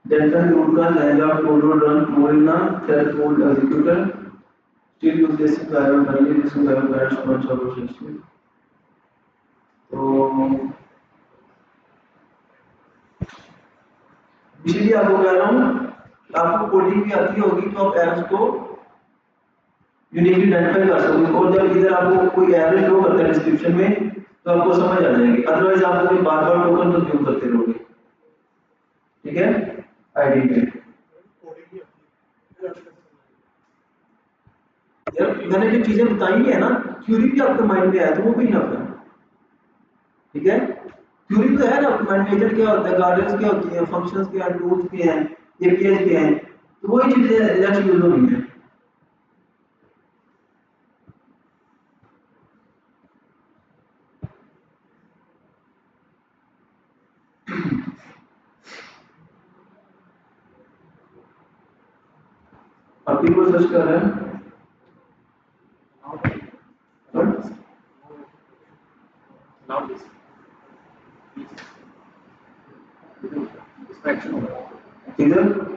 डेल्टा रूट का लैंगा कोड रन टूल ना thread code executor still use this environment only this environment has much opportunity तो इसीलिए आपको कह रहा हूँ आपको कोडिंग भी आती होगी तो आप एरर्स को यूनिकली आइडेंटिफाई कर सकोगे और जब इधर आपको कोई एरर शो करता है डिस्क्रिप्शन में तो आपको समझ आ जाएगी अदरवाइज आप कोई बार-बार टोकन तो यूज करते रहोगे ठीक है आईडी में यार मैंने जो चीजें बताई है ना थ्योरी भी आपके माइंड में है तो वो भी ना है ठीक है थ्योरी तो है ना आपके माइंड में एजेंट क्या होता है गार्डियंस क्या होती है फंक्शंस क्या हैं टूल्स क्या हैं एपीआई क्या हैं तो वही चीजें एग्जैक्ट यूज होनी है आप भी को सर्च कर रहे हैं Now this distraction होगा किधर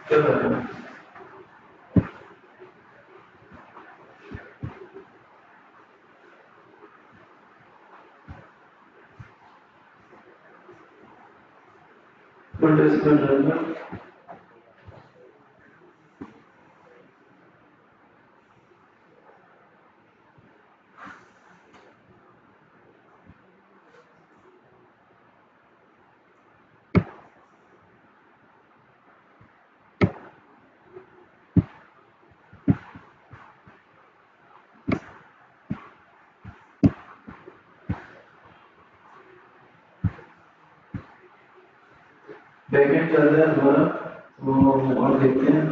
क्या कर रहे हैं? कंटेस्टेंट रहेगा। बैकएंड चल रहा है दोबारा, तो और देखते हैं।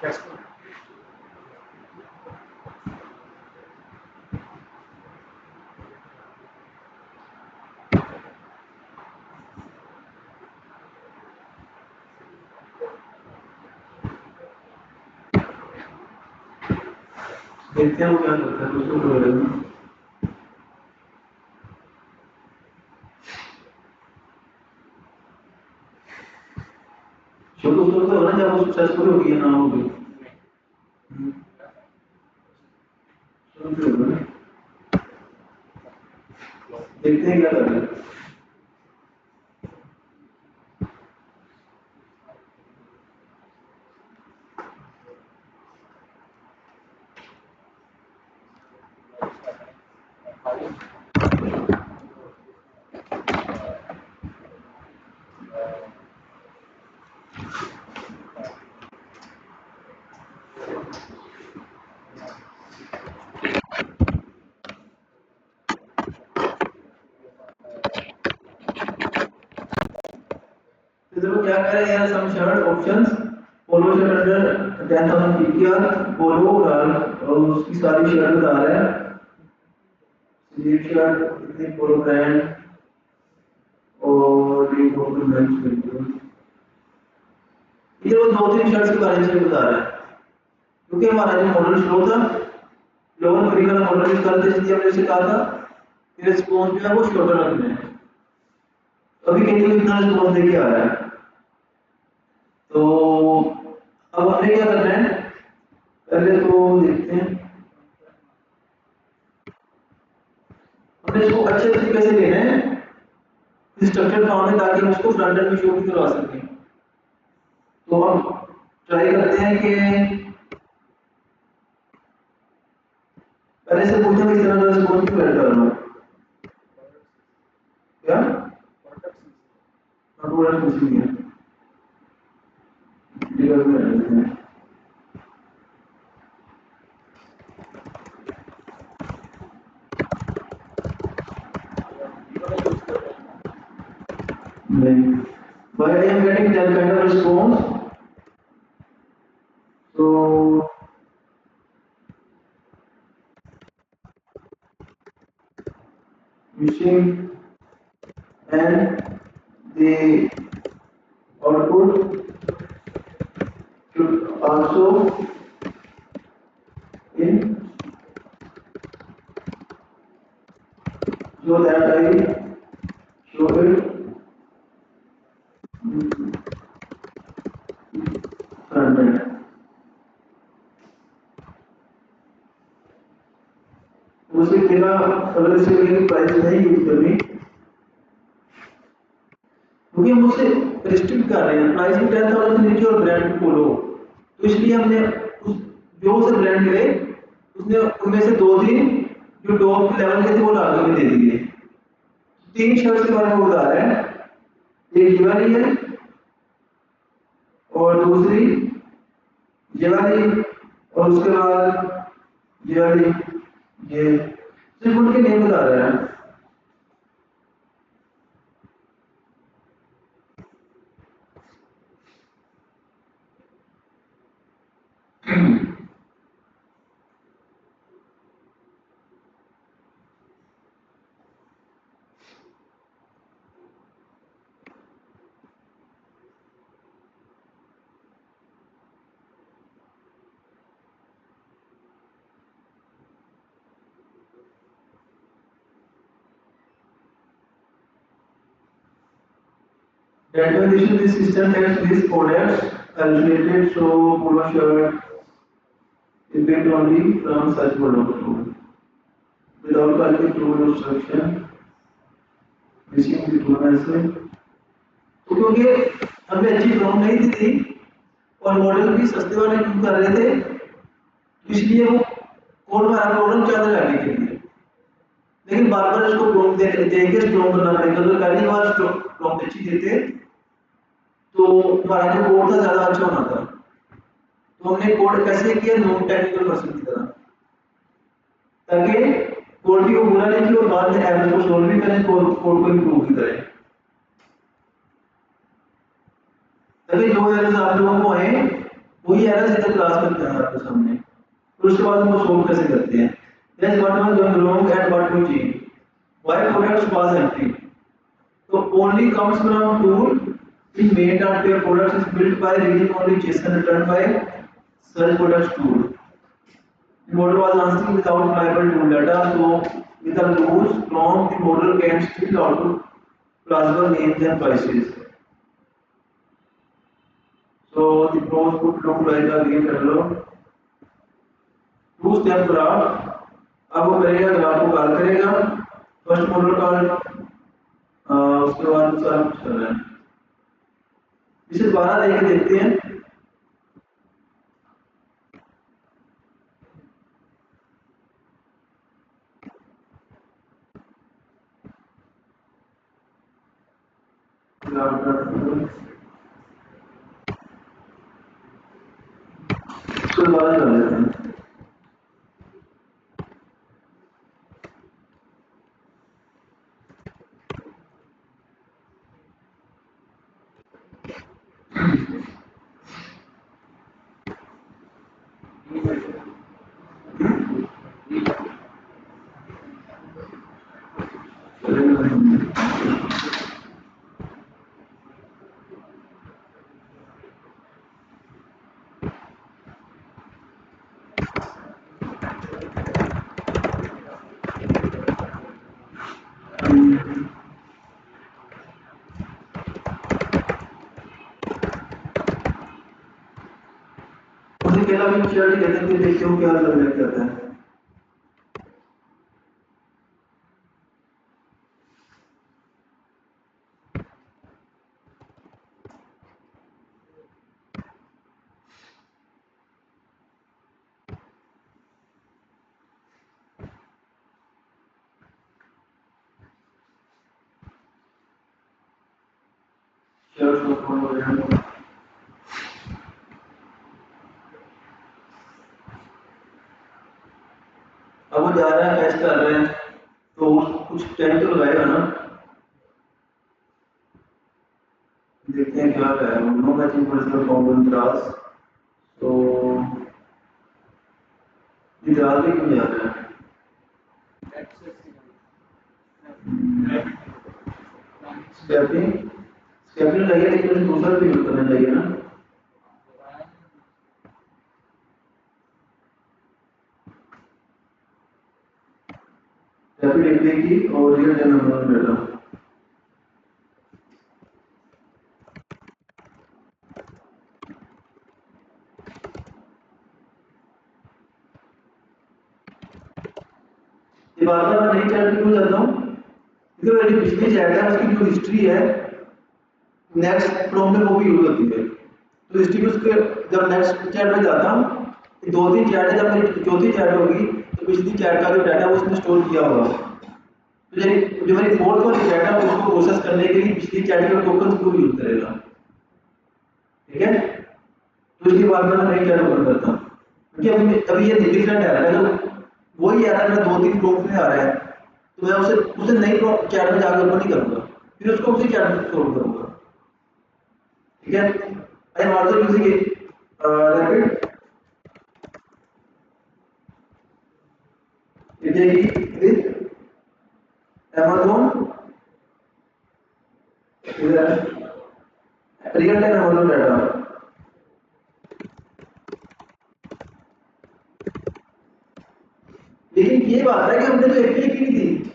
Yes. देखते हैं वो क्या करता है, कुछ तो करेगा। शुरू शुरू तो होना जब वो सक्सेसफुल होगी या ना होगी। शुरू से होगा ना। देखते हैं क्या कर रहे हैं। तो देखो क्या कह रहे हैं, some shirt options polo shirt under 10,000 PTR, polo और उसकी सारी शर्ट बता रहा है। स्लीव शर्ट इतनी पोलो ब्रांड और ये पोलो ब्रांड बिल्कुल। ये वो दो तीन शर्ट्स के बारे में बता रहा है, क्योंकि हमारा जो मॉडल स्लो था, लोअर फ्री वाला मॉडल यूज करते थे, हमने उसे कहा था कि रिस्पॉन्स जो है वो शॉर्टर रखना है। अभी कहीं इतना रिस्पॉन्स देके आ रहा है, तो अब हमने क्या करना है, पहले तो देखते हैं हमने इसको अच्छे तरीके से लेना है स्ट्रक्चर फॉर्म में, ताकि हम इसको फ्रंट एंड में शो भी करवा सकें। तो हम ट्राई करते हैं कि पहले से पूछते हैं किस तरह का रिस्पॉन्स क्रिएट करना है। क्या कंट्रोलर कुछ नहीं है, डिगर में रहते हैं। नहीं, why I am getting that kind of response? So machine and the output should also in, so that I show it front end. मुझे मेरा अगर इसे प्राइस नहीं यूज करनी, क्योंकि हम उसे रिस्ट्रिक्ट कर रहे हैं, प्राइस भी 10,000 से नीचे और ब्रांड पोलो, तो इसलिए हमने उस जो से ब्रांड मिले उसने उनमें से दो तीन जो टॉप लेवल के थे वो ला के दे दिए। तीन शर्ट्स के बारे में बता रहे हैं, एक ये वाली है और दूसरी ये वाली और उसके बाद ये वाली, ये सिर्फ उनके नेम बता रहे हैं। Randomization this system has these codecs calculated so polo shirt is built only from such product tool without calling tool instruction missing the tool message. तो क्योंकि हमें अच्छी प्रॉब्लम नहीं दी थी और मॉडल भी सस्ते वाले यूज कर रहे थे इसलिए वो कोड में हमारा प्रॉब्लम ज्यादा करने के लिए लेकिन बार बार इसको प्रॉम्प्ट दे के स्ट्रॉन्ग करना पड़ेगा तो पहली बार प्रॉम्प्ट अच्छी देते तो हमारा जो कोड था ज्यादा अच्छा होना था तो हमने कोड कैसे किया नॉन टेक्निकल पर्सन की तरह ताकि कोड भी को बुरा नहीं किया और बाद में एरर को सॉल्व भी करें कोड को इंप्रूव भी करें ताकि जो एरर्स आप लोगों को आए वही एरर्स इधर क्लास करते हैं आपके सामने फिर उसके बाद उनको सॉल्व कैसे करते हैं that's what was going wrong and what to change why products was empty तो only comes from tool in main dot where products is built by reading only JSON returned by search products tool. The model was answering without reliable tool data, so with a loose prompt, the model can still output plausible names and prices. So the prompts would look like a game catalog. Two-step graph. अब वो करेगा graph को call करेगा first model call उसके बाद सारा कुछ कर रहा है इसे दोबारा देख के देखते हैं इसको दोबारा कर लेते हैं मुझे केला भी चर्च कहते हैं देखते हो क्या लग जाता है चलो फोन हो गया अब वो जा रहा है टेस्ट कर रहे हैं तो कुछ टाइम तो लगाएगा ना देखते हैं क्या है no matching personal common class तो ये क्लास भी क्यों जा रहा है स्कैपिंग स्कैपिंग लगे लेकिन दूसरा भी यूज करना चाहिए ना रैपिड एपीआई की और रियल टाइम मेमोरी डेटा ये बार बार मैं नई चैट क्यों जाता हूँ क्योंकि मेरी पिछली चैट है उसकी जो हिस्ट्री है नेक्स्ट प्रॉम्प्ट में वो भी यूज होती है तो हिस्ट्री में उसके जब नेक्स्ट चैट में जाता हूँ दो तीन चैट है जब मेरी चौथी चैट होगी तो पिछली चैट का जो डाटा है वो उसने स्टोर किया होगा तो जो मेरी फोर्थ वाली चैट है उसको प्रोसेस करने के लिए पिछली चैट के टोकन को यूज करेगा ठीक है तो इसके बाद मैं नई चैट ओपन करता हूँ क्योंकि अभी ये डिफरेंट है तो वही एरर में दो तीन प्रॉम्प्ट में आ रहा है तो मैं उसे नई चैट में जाकर ओपन नहीं करूंगा फिर उसको उसी चैट में सोल्व करूंगा ठीक है I am also using rapid API with Amazon real time Amazon data लेकिन ये बात है कि हमने तो एपीआई की नहीं थी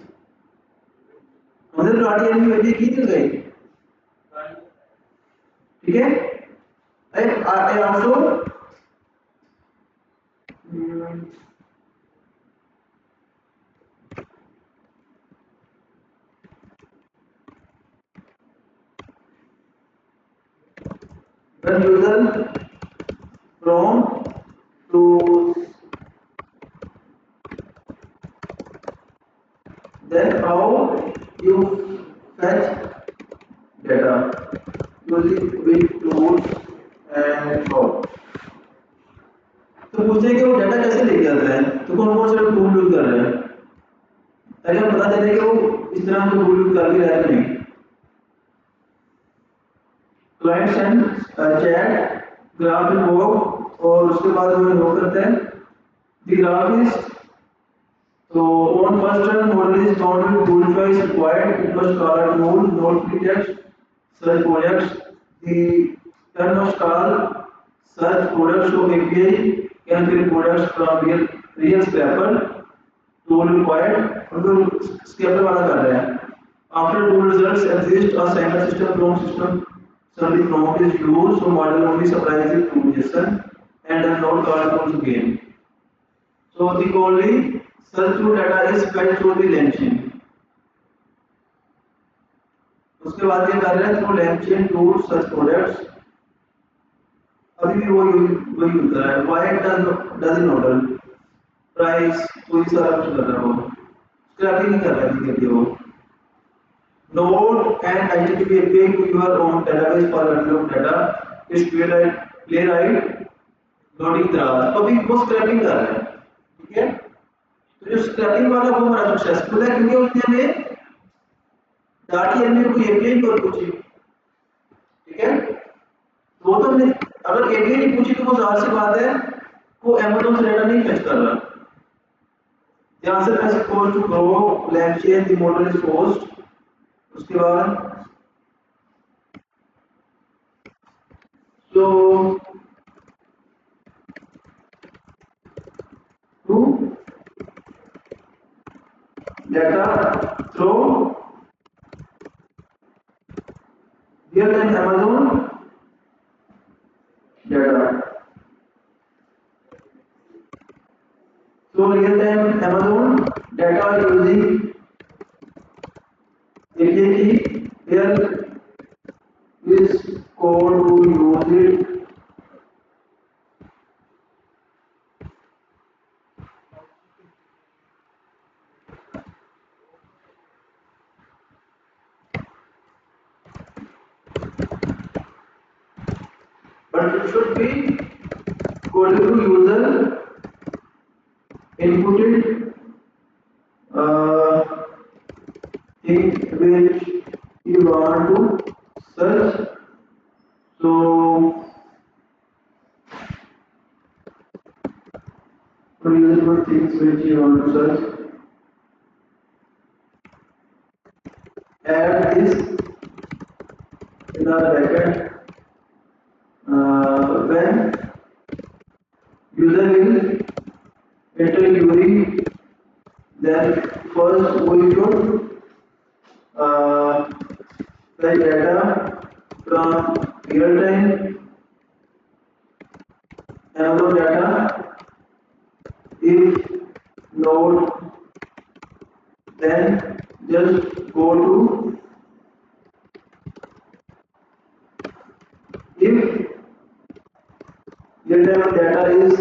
हमने तो आरटीएम की एपीआई की थी गई ठीक है। I also when user from to then how you fetch data using which tools and how। तो पूछते हैं कि वो डाटा कैसे लेके आता है, तो कौन कौन से टूल यूज कर रहे हैं, ताकि हमें पता चले कि वो इस तरह को टूल यूज कर भी रहा है कि नहीं। Client send chat graph involve, और उसके बाद वो इन्वॉल्व करता है the graph is. So on first run, model is found with tool choice required. It must call a tool, not free text, search projects. The turn must call search products, so API can fill products from real scraper. Tool required, और तो scraper वाला कर रहे हैं। After tool results exist, a single system prompt system. Some prompt is used, so model only supplies the tool JSON and does not call tools again. So the only search to data is fed through the LangChain. उसके बाद ये कर रहे हैं through LangChain to search products। अभी भी वो use कर रहा है। Why does it order price, कोई सारा कुछ कर रहा है वो, स्क्रैपिंग नहीं कर रहा है कि वो node and HTTP API to your own database for upload data is playwright loading Dras. तो अभी वो स्क्रैपिंग कर रहे हैं, ठीक है। तो जो स्क्रैपिंग वाला वो हमारा सक्सेसफुल है, क्योंकि उसने हमें डाटी एलिमेंट को एपीआई की ओर पूछी, ठीक है। तो वो तो हमने अगर एपीआई नहीं पूछी तो वो जाहिर सी बात है वो Amazon से डाटा नहीं फेच कर रहा। The answer is equal to grow LangChain, the model is host। उसके बाद so to data through real time Amazon data, so real time Amazon data using API key, there is code to use it, but it should be code to user inputted thing which you want to search। So for user things which you want to search, add this in the bracket when user will enter query, then first we should fetch data from real time Amazon data. If node, then just go to if real time data is,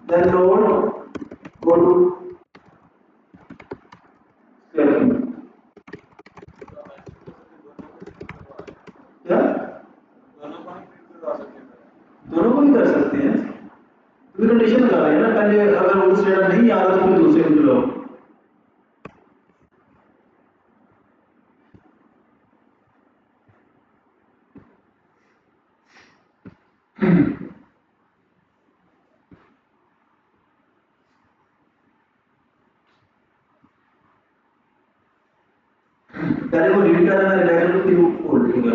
then node go to scraping। क्या दोनों को ही कर सकते हैं, क्योंकि condition लगा रहे हैं ना, पहले अगर उस डेटा नहीं आ रहा तो फिर दूसरे को चलाओ। पहले वो रीड कर रहा है डाटा, फिर वो खोल देगा।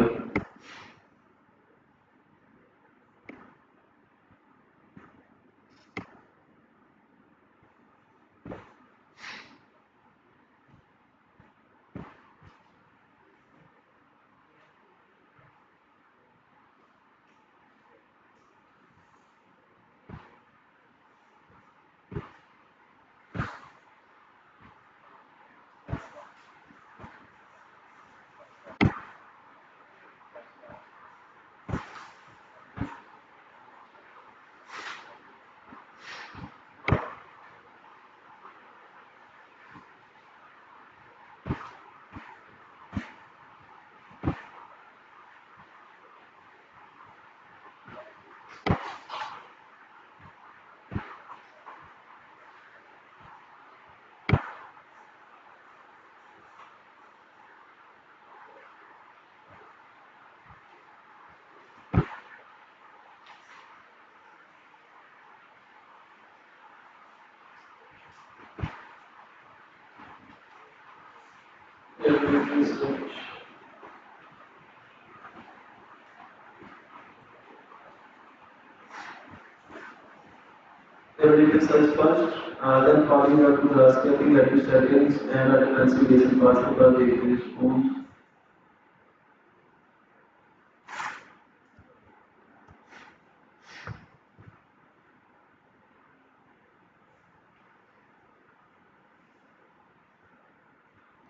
Every search first, then following up to the scaling that settings and a configuration path for the response.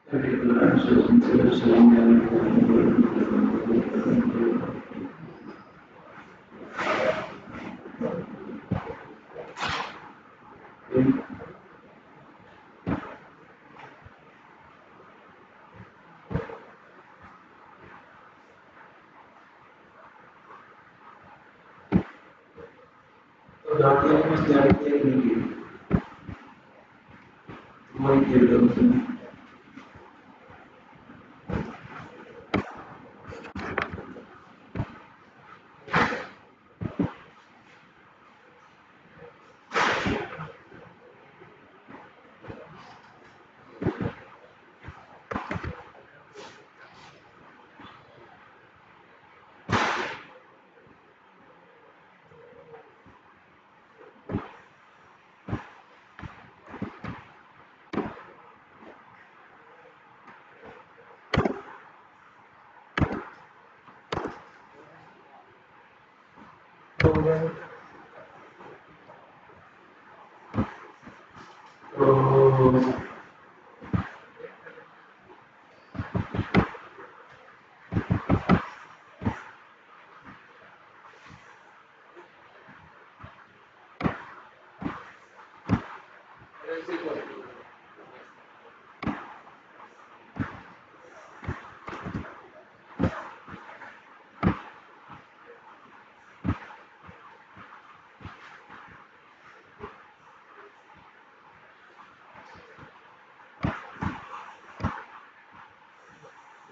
Particular answers instead of saying तो डाटा में स्लैब एक नहीं वही किया उसने तो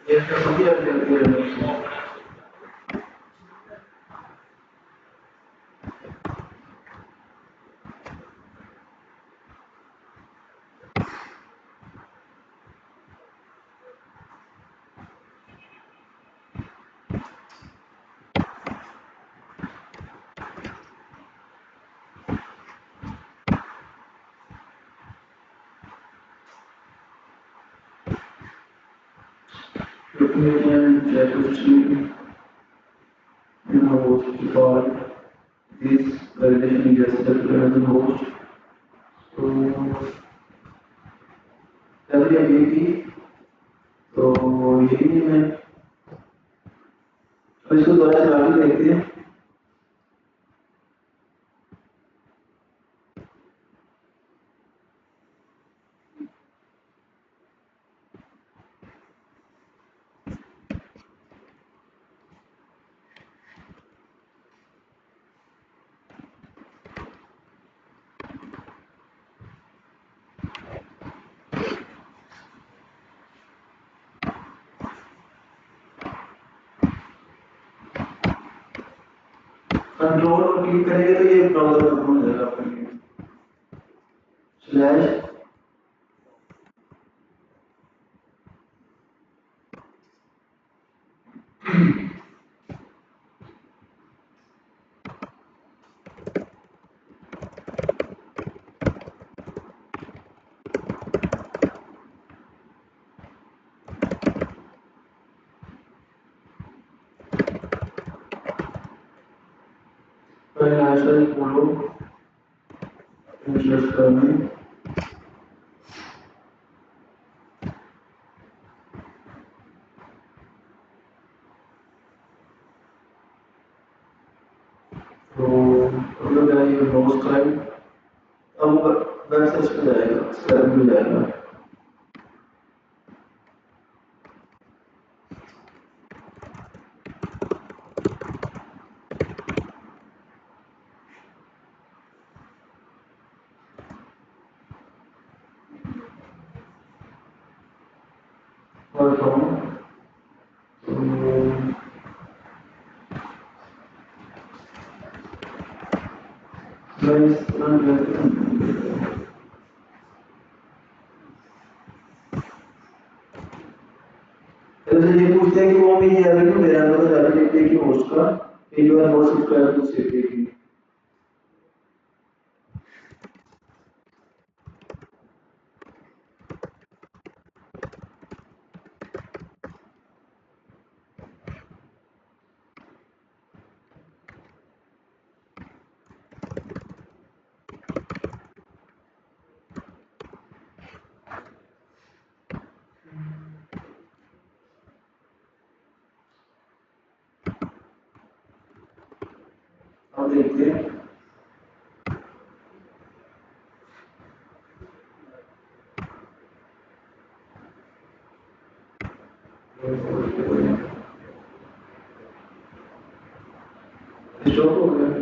ये तो सभी अपने Ukrainian Jacobson, host called this validation yesterday as a host. तो चलिए ये की तो यही है तो इसको दोबारा चला के देखते हैं कंट्रोल और क्लिक करेंगे तो ये ब्राउजर ओपन हो जाएगा आपके लिए स्लैश फाइनेंशियल फॉलो इंटरेस्ट करने तो अगर मैं ये ब्राउज करें अब वेब सर्च पे जाएगा स्क्रैप में जाएगा और फ्रॉम मैं इस तरह जैसे ये पूछते हैं कि वो भी ये क्यों दे रहा है, तो जाके देखते हैं कि होस्ट का कि you are not subscribe to safety. अब देखते हैं स्टॉप हो गया।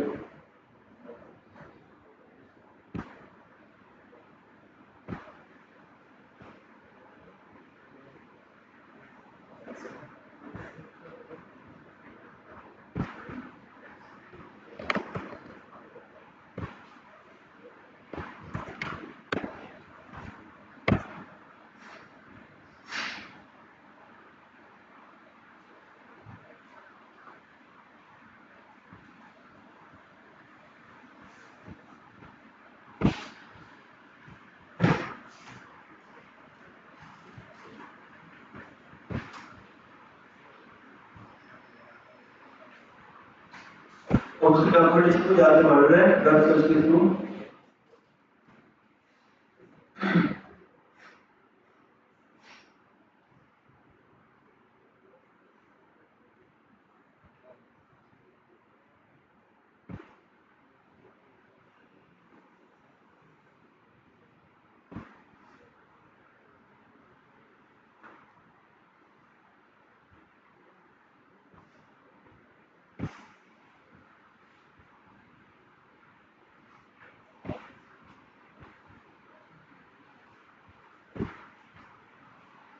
और उसके डॉक्यूमेंटेशन को आगे बढ़ रहे हैं वेब सर्च के थ्रू।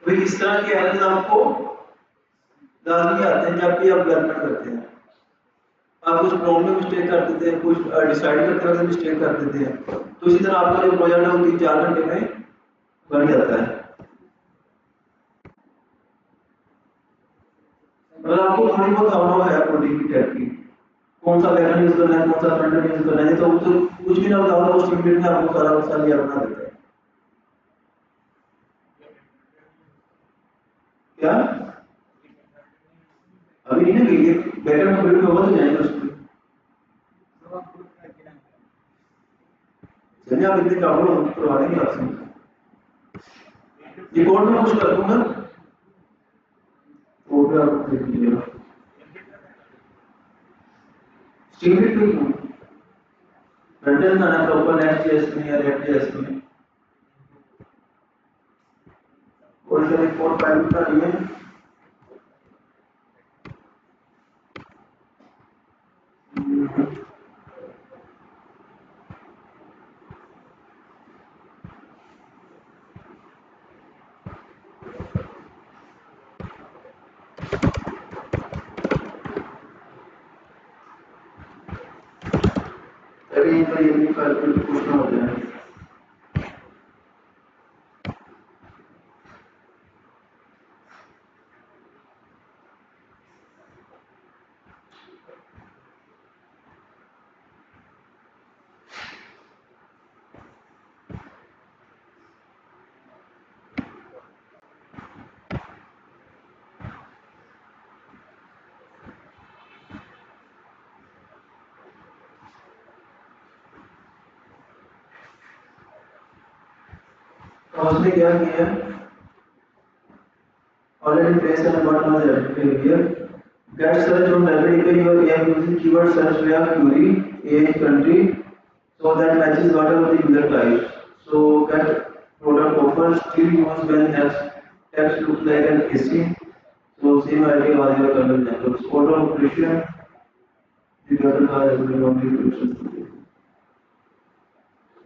तो इस तरह के एरर्स आपको लाजमी आते हैं जब भी आप डेवलपमेंट करते हैं। आप कुछ प्रॉब्लम में मिस्टेक कर देते हैं, कुछ डिसाइड करते वक्त मिस्टेक कर देते हैं, तो इसी तरह आपका जो प्रोजेक्ट है वो 3-4 घंटे में बन जाता है। अगर आपको थोड़ी बहुत अनुभव है कोडिंग की टाइप की, कौन सा पैटर्न यूज करना है, कौन सा फ्रंट एंड यूज करना है, तो कुछ भी ना बताओ तो स्टूडेंट ने आपको सारा साल ये बना देता है। क्या अभी नहीं ना गई, बैकएंड कंप्लीट होगा तो जाएंगे उसमें। चलिए आप इतने काम करवा देंगे आपसे, ये कोड में कुछ कर दूंगा, कोड में आप देख लीजिएगा। स्ट्रिंग भी फ्रंट एंड आना प्रॉपर नेक्स्ट जेएस में या रिएक्ट जेएस में, और फिर एक कोड फाइल का नहीं है। अभी तो ये भी फाइल को पूछना होता है। और उसने क्या किया, already placed and what was the here, get search on rapid your aim using keyword search via query age country so that matches whatever the user type. So get product offer still use when text looks like an AC. So same idea was your kernel networks. Auto operation, the other are on the operations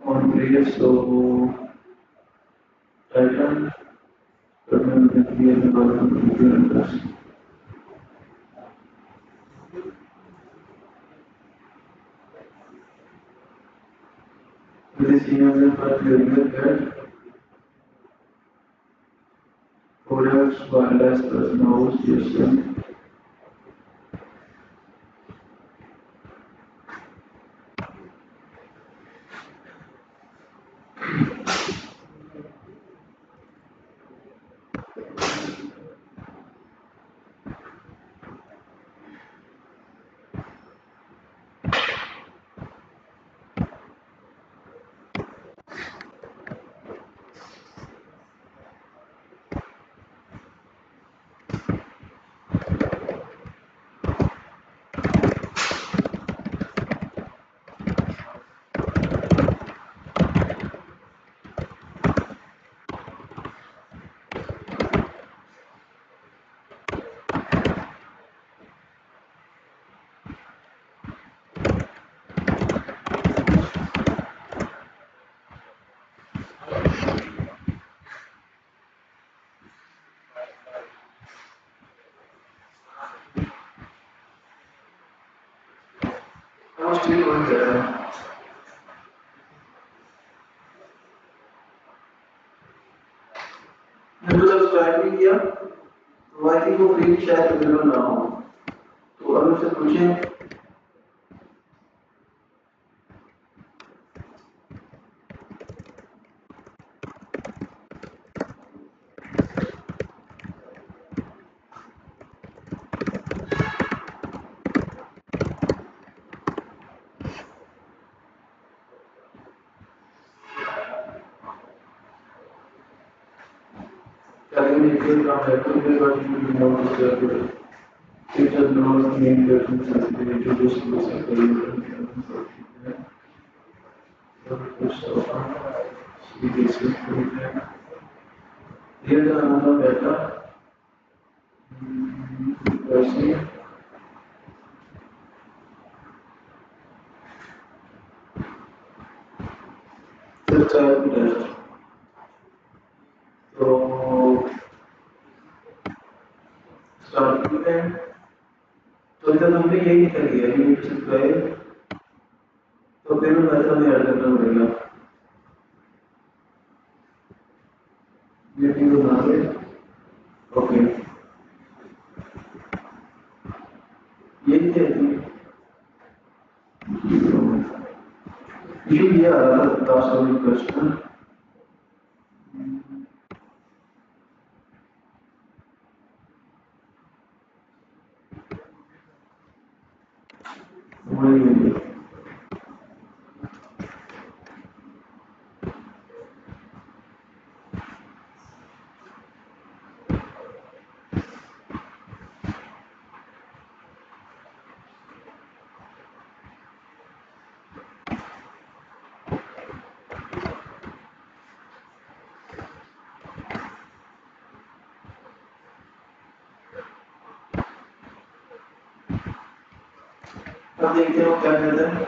on create. So title kernel will be an this email will get forever shirts, wireless, mouse, GSM. I'm still going there. मैंने subscribe नहीं किया तो I think वो free शायद available ना हो तो अगर उससे पूछें telling me if you are happy with what you do not disturb it does not mean that you sensitivity to this person. Here the another data. See. Just test. So start with तो इधर हमने यही कर लिया unit subscribe तो फिर method में add करना पड़ेगा ये भी बना ले ओके यही है इशू ये आ रहा था लास्ट वाली क्वेश्चन वही अब देखते हो क्या कहते हैं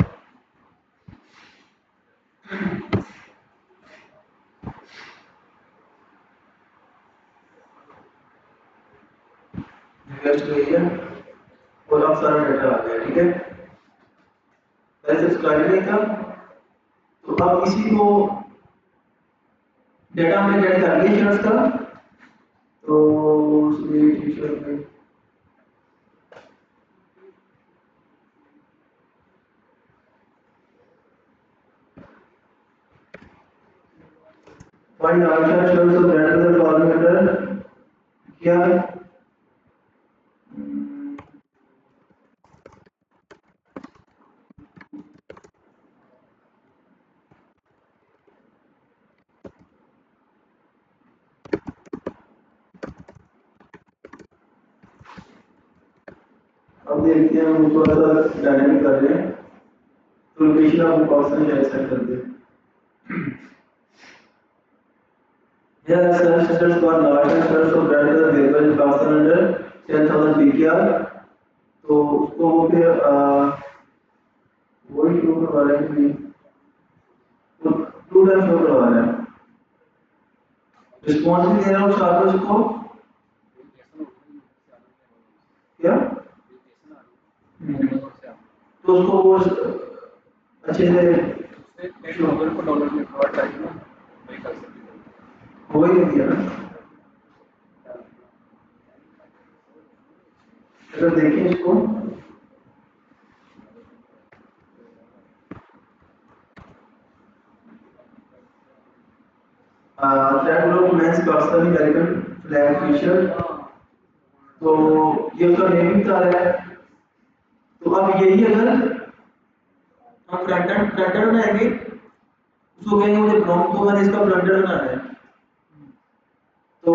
रिक्वेस्ट गई है और अब सारा डेटा आ गया ठीक है पहले सब्सक्राइब नहीं था तो अब इसी को डेटा हमने ऐड कर लिया शेयर्स का तो उसमें टी-शर्ट में find answer shows the brand of the parameter क्या अब देखते हैं हम थोड़ा सा डायनामिक कर रहे हैं तो लोकेशन आप ऑप्शन है सेट कर दे here are search results for large search for brand of the variable class under 10000 pkr तो उसको फिर वही शो करवा रहे हैं तो टू टाइम शो करवा रहे हैं रिस्पॉन्स भी दे रहा हूँ साथ में उसको क्या तो उसको वो अच्छे से $1 में प्रोवाइड करेंगे वही कर सकते हो ही नहीं दिया ना इसको। Thread group men's Pakistani American flag T shirt, तो ये उसका नेम बता रहा है। तो अब यही अगर हम फ्रंट एंड बनाएंगे, उसको कहेंगे मुझे प्रॉम्प्ट तो मैंने इसका फ्रंट एंड बनाना है, तो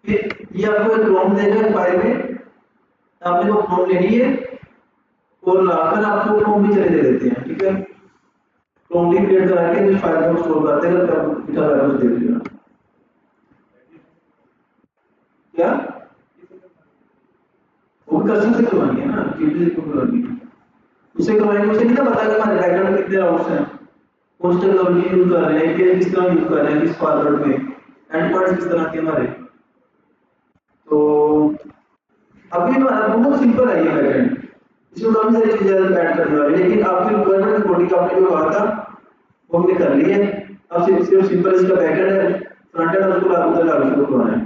फिर ये आपको एक प्रॉम्प्ट देगा फाइल में, आपने वो प्रॉम्प्ट लेनी है और लाकर आपको प्रॉम्प्ट भी चले दे देते हैं, ठीक है। प्रॉम्प्ट क्रिएट करा के इस फाइल को स्टोर करते हैं, तब गिटहब एक्शन देख लेना। क्या वो भी कस्टम से करवानी है ना, जीपीसी को करवानी है, उससे करवाएंगे। उसे नहीं ना पता कि हमारे बैकएंड में कितने राउट्स हैं, कौन सी टेक्नोलॉजी यूज कर रहे हैं, एपीआई किस तरह यूज कर रहे हैं, किस फॉर्मेट में, एंड पॉइंट्स किस तरह के हमारे। तो अभी हमारा बहुत सिंपल है ये बैकएंड, इसमें काफी सारी चीजें ऐड करने वाली है, लेकिन आपकी रिक्वायरमेंट कोडिंग आपने जो कहा था वो हमने कर ली है। अब सिर्फ सिंपल इसका बैकएंड है, फ्रंट एंड उसको लागू करवाना है।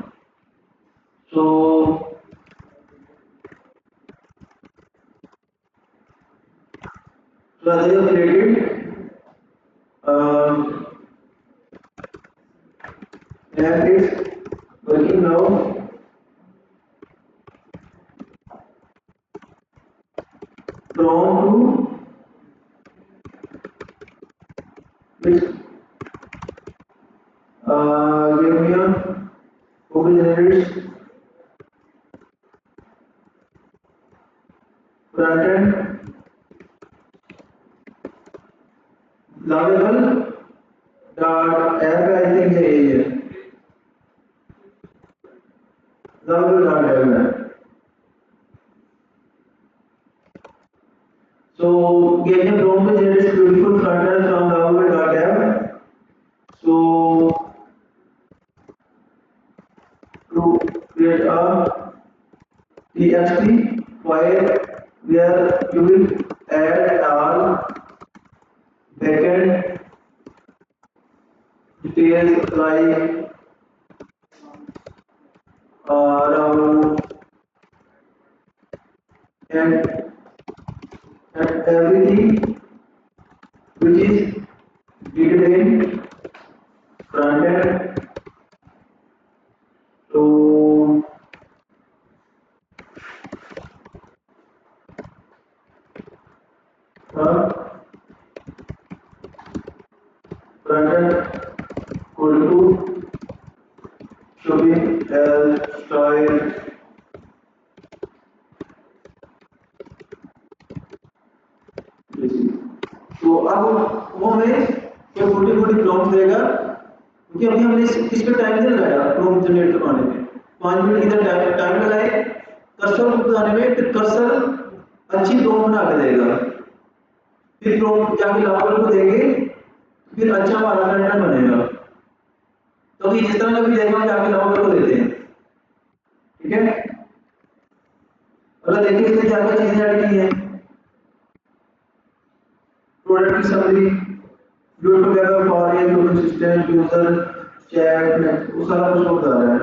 तो as I have created and it's working now. From to which give me a copy generates front end lovable dot app, I think है lovable dot app. So give me a prompt to generate beautiful front end from lovable dot app. So to create a txt file where you will add all backend details like around and, and everything which is needed in front end to front end equal to showing as style। तो अब वो हमें कोई छोटी छोटी prompt देगा, क्योंकि अभी हमने इस पे टाइम नहीं लगाया प्रॉम्प्ट जनरेट करवाने में, 5 मिनट इधर टाइम लगाए कर्सर को बताने में, फिर कर्सर अच्छी प्रॉम्प्ट बना के देगा, फिर प्रॉम्प्ट जाके लावर को देंगे, फिर अच्छा हमारा फ्रंट एंड बनेगा। तो अभी जिस तरह का भी देगा जाके लावर को देते हैं, ठीक है। अगर देखिए इसमें क्या क्या चीजें ऐड की हैं, प्रोडक्ट की summary, due to web for a consistent user chat, वो सारा कुछ बता रहा है।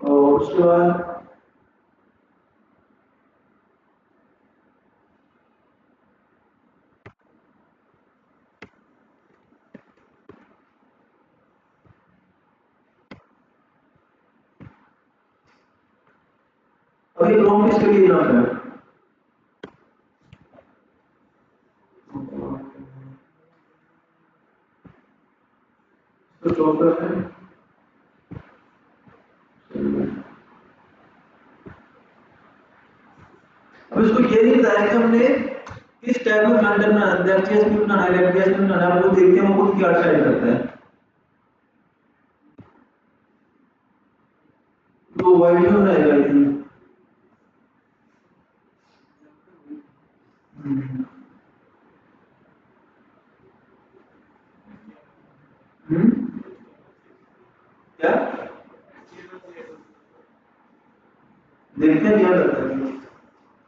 और उसके बाद अभी प्रॉम्प्ट इसके लिए ना है, तो चौपर है। अब इसको ये नहीं बताया कि हमने किस टाइप का फ्रंट एंड बनाना है, एफपीएस में बनाना है, एफपीएस में बनाना है, आप लोग देखते हैं वो खुद क्या डिसाइड करता है। तो वाइड में बनाएगा इतनी क्या देखते हैं क्या करता है,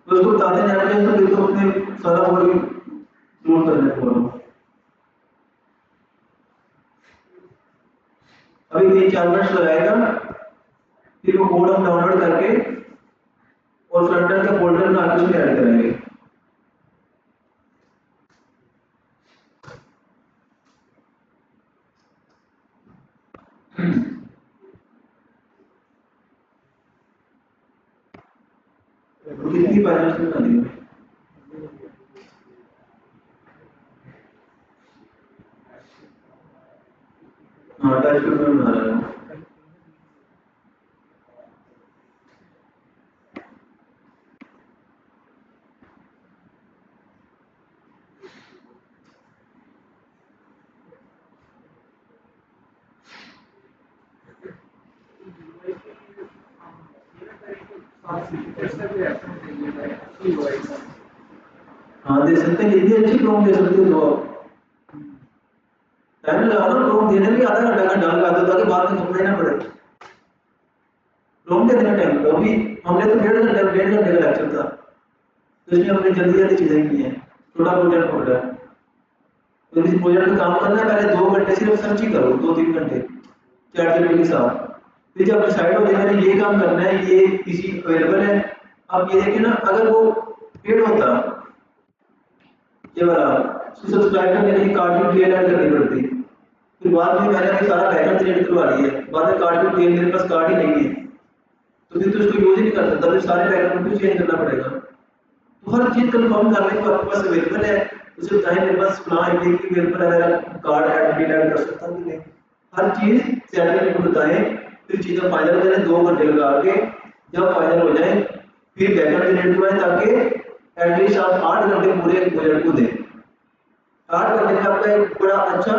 तो उसको बताते हैं एफपीएस, तो देखो उसने सारा वही क्लोज करने को बोला। अभी 3-4 मिनट लगाएगा, फिर वो कोड हम डाउनलोड करके और फ्रंट एंड का फोल्डर बना के उसमें ऐड करेंगे। कितनी फाइनेंस में बना दी? हाँ, डैशबोर्ड में बना रहा हूँ। हाँ, दे सकते हैं, इतनी अच्छी प्रॉम्प्ट दे सकते हो तो आप। टाइम लगा ना प्रॉम्प्ट देने में, आधा घंटा का डाल का दो ताकि बाद में घूमना ही ना पड़े। प्रॉम्प्ट देने में टाइम लगा, अभी हमने तो 1.5 घंटे का लेक्चर था, तो इसमें हमने जल्दी जल्दी चीजें की हैं, छोटा प्रोजेक्ट पकड़ा है। तो इस प्रोजेक्ट में काम करना है, पहले 2 घंटे सिर्फ सर्च ही करो, 2-3 घंटे चैट जीपीटी के साथ। फिर जब डिसाइड हो जाए मैंने ये काम करना है, ये किसी अवेलेबल है, अब ये देखिए ना, अगर वो पेड होता ये वाला, सब्सक्राइब करने के लिए कार्ड की डिटेल ऐड करनी पड़ती, फिर बाद में मैंने अभी सारा बैकएंड क्रिएट करवा लिया है, बाद में कार्ड की डिटेल मेरे पास कार्ड ही नहीं है, तो फिर तो इसको यूज ही नहीं कर सकता, फिर सारे बैकएंड को चेंज करना पड़ेगा। तो हर चीज कंफर्म करने को आपके पास अवेलेबल है, उसे बताएं मेरे पास फलां आईडी की अवेलेबल है, मेरा कार्ड ऐड कर सकता हूं कि नहीं, हर चीज सेटलमेंट को बताएं, फिर चीजें फाइनल करें, 2 घंटे लगा के जब फाइनल हो जाए फिर बैकएंड क्रिएट करवाएं, ताकि एटलीस्ट आप 8 घंटे पूरे प्रोजेक्ट को दें। 8 घंटे में आपका एक बड़ा अच्छा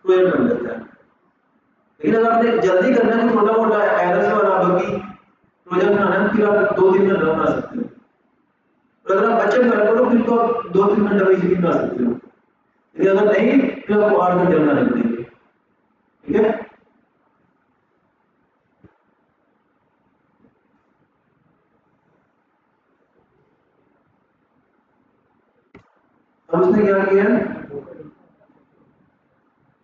प्रोजेक्ट बन जाता है। लेकिन अगर आपने जल्दी करना है तो छोटा मोटा एरर्स वाला बाकी प्रोजेक्ट बनाना है, फिर आप 2-3 घंटे बना सकते हो। और अगर आप बच्चे कर करो फिर तो आप 2-3 घंटे में इजीली बना सकते हो, लेकिन अगर नहीं फिर आपको 8 घंटे बनाने पड़ेंगे। ठीक है, अब उसने क्या किया,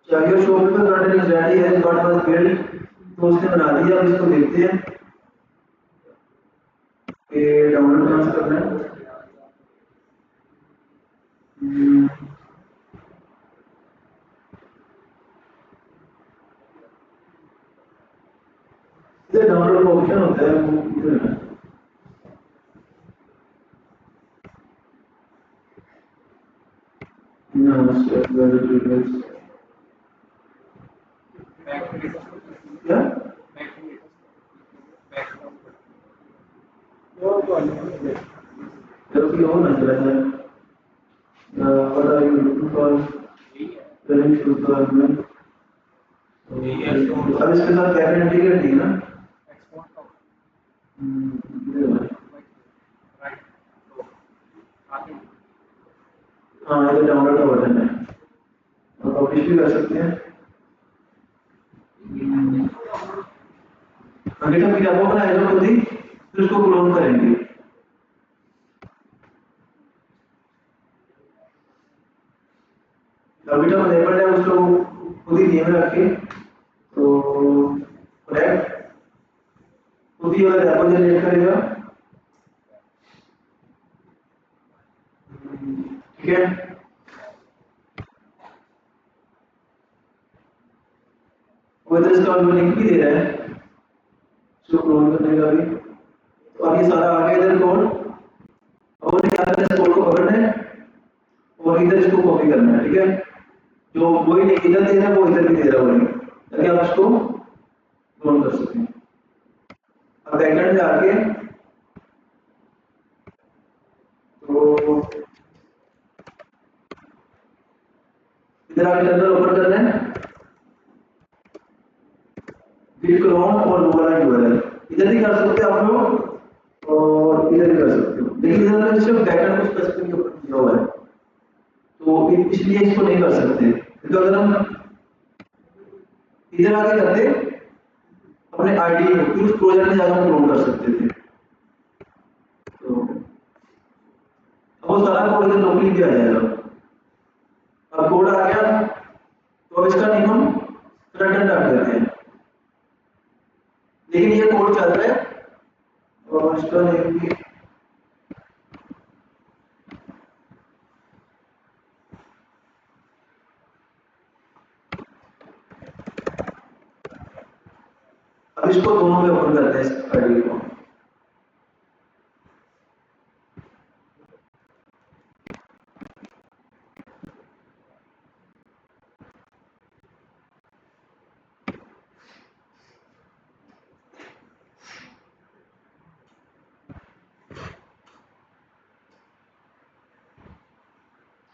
चाहिए शो पे फ्रंट एंड रेडी है, बट बस बिल्ड, तो उसने बना दिया। अब इसको देखते हैं कि डाउनलोड कहाँ से करना है। इधर डाउनलोड का ऑप्शन होता है, वो इधर है। क्या जबकि हो ना चला जाए, what are you looking for, running through the argument। अब इसके साथ बैकएंड इंटीग्रेट नहीं है ना। हाँ, ये तो डाउनलोड का बटन है, और पब्लिश भी कर सकते हैं। अगर हम क्या बनाएगा खुद ही, फिर उसको क्लोन करेंगे। अभी तो अवेलेबल है, उसको खुद ही नेम रख के, तो करेक्ट खुद ही वाला रेपो जनरेट करेगा। ठीक है, वो इधर इसका लिंक भी दे रहा है इसको क्लोन करने का भी। तो अब ये सारा आ गया इधर कोड, और उन्हें क्या करना है, इस कोड को पकड़ना है और इधर इसको कॉपी करना है। ठीक है, जो वही लिंक इधर दे रहा है वो इधर भी दे रहा है वो लिंक, ताकि आप उसको क्लोन कर सकें। अब बैकएंड में आके तो इधर आके टर्मिनल ओपन करना है, git clone और वो वाला यूआरएल इधर भी कर सकते हो आप लोग, और इधर भी कर सकते हो, लेकिन इधर मैंने सिर्फ बैकएंड को स्पेसिफिकली ओपन किया हुआ है, तो इसलिए इसको नहीं कर सकते। तो अगर हम इधर आके करते अपने आईडी को, फिर उस प्रोजेक्ट में जाकर हम क्लोन कर सकते थे। तो अब वो सारा कोड इधर लोकली भी आ जाएगा। अब कोड आ गया, तो अब इसका नेम हम फ्रंट एंड डाल देते हैं। इसको दोनों में ओपन करते हैं इस आईडी को।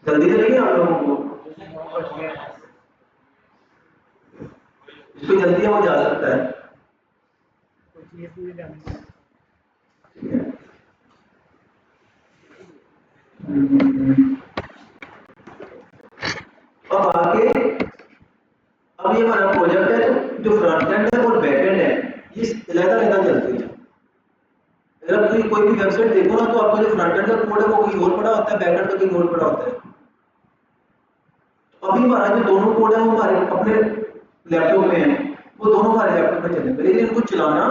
जल्दी चलेगी आप लोगों को, इसको जल्दी है वो जा सकता है। अब आगे, अब ये हमारा प्रोजेक्ट है तो जो फ्रंट एंड है और बैक एंड है ये अलग-अलग चलती है। अगर आप कोई भी वेबसाइट देखो ना तो आपका जो फ्रंट एंड का कोड है वो कहीं और पड़ा होता है, बैक एंड का कहीं और पड़ा होता है। अभी हमारा जो दोनों कोड है वो हमारे अपने लैपटॉप में है, वो दोनों हमारे लैपटॉप में चलेंगे, लेकिन इनको चलाना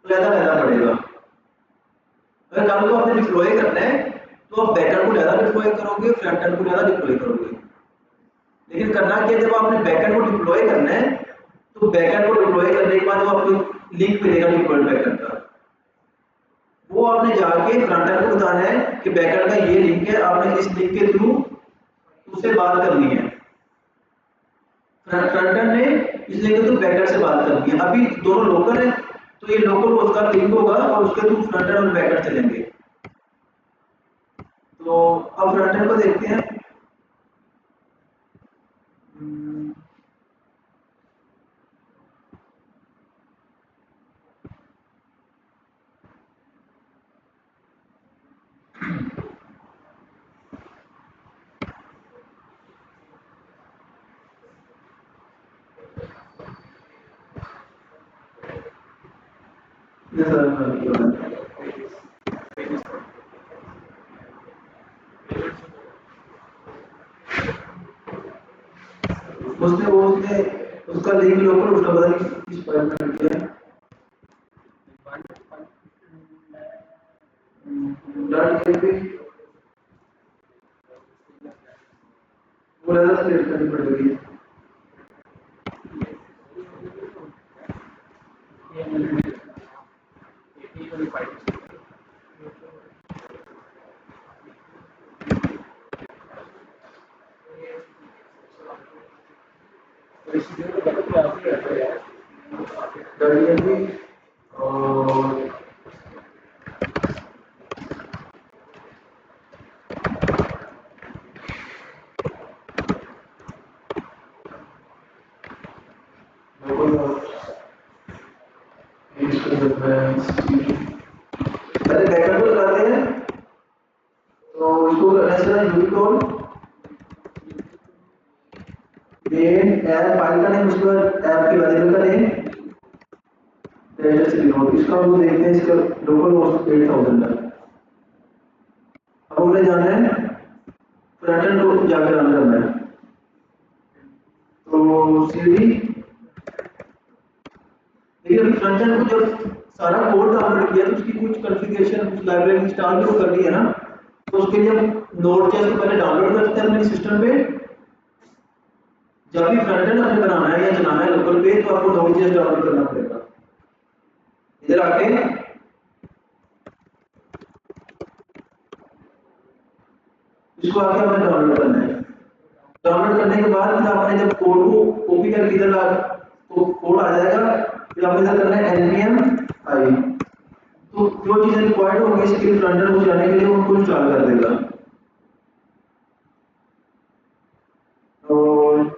अलग-अलग पड़ेगा। अगर कल को आपने डिप्लॉय करना है तो आप बैक एंड को ज़्यादा डिप्लॉय करोगे, फ्रंट एंड को ज़्यादा डिप्लॉय करोगे। लेकिन करना क्या, जब आपने बैक एंड को डिप्लॉय करना है तो बैक एंड को डिप्लॉय करने के बाद जो आपको लिंक मिलेगा डिप्लॉय बैक एंड का, वो आपने जाके फ्रंट एंड को बताना है कि बैक एंड का ये लिंक है, आपने इस लिंक के थ्रू उससे बात करनी है। फ्रंट एंड ने इस लिंक के थ्रू बैक एंड से बात करनी है। अभी दोनों लोकल है तो ये लोकल उसका लिंक होगा और उसके थ्रू फ्रंट एंड और बैक एंड चलेंगे। तो अब फ्रंट एंड को देखते हैं। उसने उसका लिंक लोकल उसका पता नहीं किस फाइल में किया है। डॉट के वो ज़्यादा क्लियर करनी पड़ेगी। और पहले बैकएंड को चलाते हैं तो इसको ऐसे ना यूनिकोड मेन ऐप फाइल का नेम, उसके बाद ऐप के वेरिएबल का नेम डेटा नोड। इसका हम देखते हैं, इसका लोकल होस्ट 8000 है। अब हमें जाना है फ्रंट एंड को जाकर रन करना है तो सीडी। लेकिन अभी फ्रंट एंड को जब सारा कोड डाउनलोड किया तो उसकी कुछ कॉन्फ़िगरेशन कुछ लाइब्रेरी इंस्टॉल भी करनी है ना, तो उसके लिए हम नोड.js को पहले डाउनलोड करते हैं अपने सिस्टम पे। जब भी फ्रंट एंड आपने बनाना है या चलाना है लोकल पे तो आपको नोड.js डाउनलोड करना पड़ेगा। इधर आके इसको आके हमें डाउनलोड करना है। डाउनलोड करने के बाद फिर आपने जब कोड को कॉपी करके इधर तो कोड आ जाएगा, फिर आपने इधर करना है npm i। तो जो चीजें रिक्वायर्ड होंगी इसके फ्रंट एंड को चलाने के लिए उनको इंस्टॉल कर देगा। और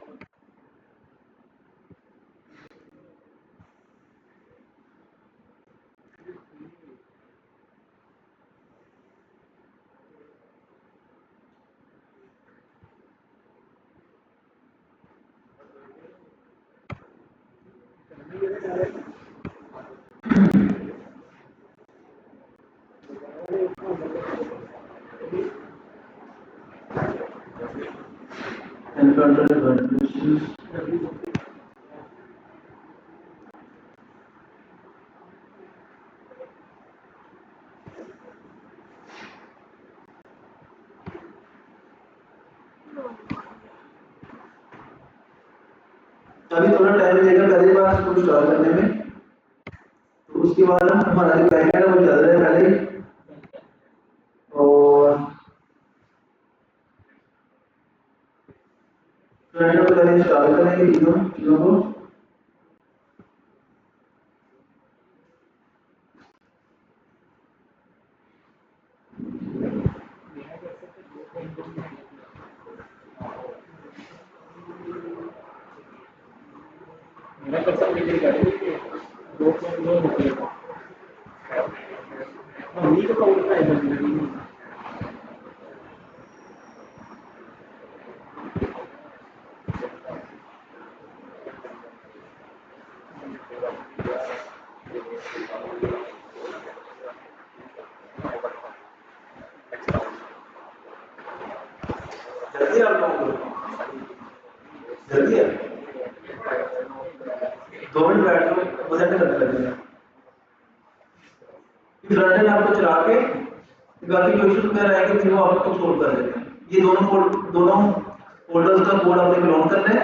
अभी थोड़ा टाइम लगेगा पहली बार इसको इंस्टॉल करने में। उसके बाद हमारा जो बैकएंड है वो चल रहा है पहले ही। और फ्रंट एंड पहले इंस्टॉल करेंगे चीज़ों को। मेरा पैसा लेके गाड़ी के 2.2 निकलेगा। नहीं तो कौन सा है नहीं जल्दी आप लोगों को जल्दी है 2 मिनट बैठ लो बजट करने लगेगा। फ्रंट एंड आपको चला के बाकी जो इश्यूज वगैरह आएंगे फिर वो आपको सोल्व कर देते हैं। ये दोनों फोल्डर्स का कोड आपने क्लोन करना है।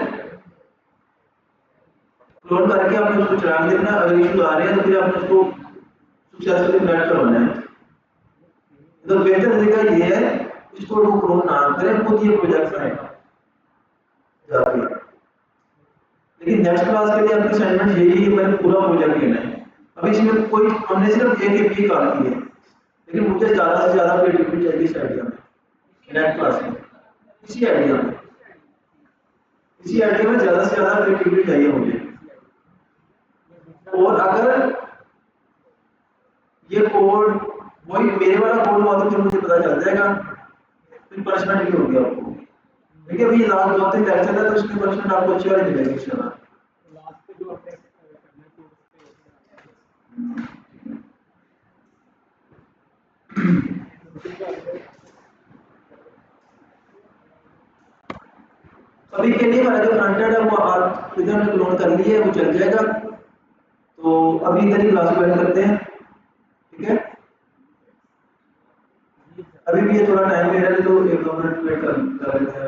क्लोन करके आपने उसको चला के देखना, अगर इश्यूज आ रहे हैं तो फिर आपने उसको सक्सेसफुली कनेक्ट करवाना है। तो बेहतर तरीका ये है इसको क्लोन ना करें, खुद ये प्रोजेक्ट बनाएं जाके। लेकिन नेक्स्ट क्लास के लिए आपकी असाइनमेंट यही है कि मैंने पूरा प्रोजेक्ट लेना है। अभी इसमें कोई हमने सिर्फ एक एपी कॉल की है, लेकिन मुझे ज़्यादा से ज़्यादा क्रिएटिविटी चाहिए इस आइडिया में, नेक्स्ट क्लास में इसी आइडिया में ज़्यादा से ज़्यादा क्रिएटिविटी चाहिए मुझे। और अगर ये कोड वही मेरे वाला कोड हुआ तो फिर मुझे पता चल जाएगा, फिर पनिशमेंट भी होगी आपको। देखिए अभी लास्ट 2-3 लेक्चर है तो उसकी पनिशमेंट आपको अच्छी वाली मिलेगी इंशाल्लाह। लास्ट पे जो आपने करना है कोर्स अभी के लिए हमारा जो फ्रंट एंड है वो आप इधर में क्लोन कर लिए, वो चल जाएगा। तो अभी इधर ही क्लास ज्वाइन करते हैं, ठीक है। अभी भी ये थोड़ा टाइम ले रहा है तो 1-2 मिनट वेट कर लेते हैं,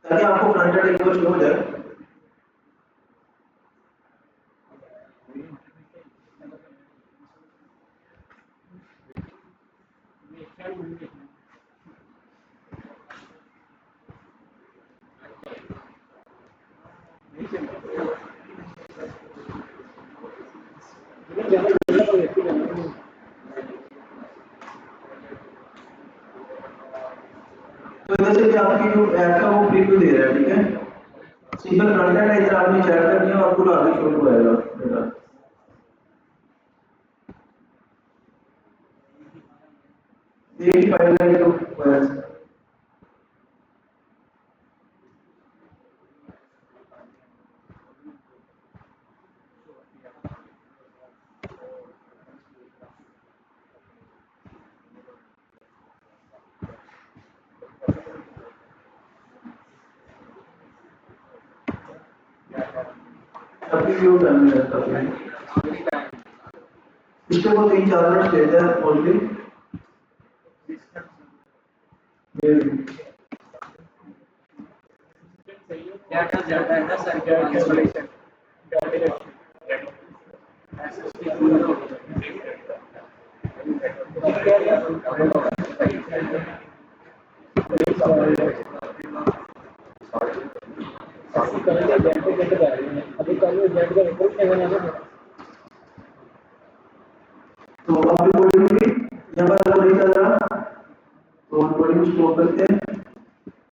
ताकि आपको फ्रंट एंड एक बार शुरू हो जाए। तो इधर से भी आपकी जो ऐप का वो प्रीव्यू दे रहा है, ठीक है। सिंपल फ्रंट एंड है, इधर आपने चैट करनी है और पूरा आगे शो हो जाएगा बेटा। एक ही फाइल है तो अभी व्यू करने लगता है। इसके वो 3-4 मिनट लेते हैं ओनली। क्या क्या जाता है ना सर, क्या इंस्टॉलेशन अभी कल तो अब रिकॉर्डिंग हुई, यहाँ पर रिकॉर्डिंग चल रहा, तो रिकॉर्डिंग स्टॉप करते हैं।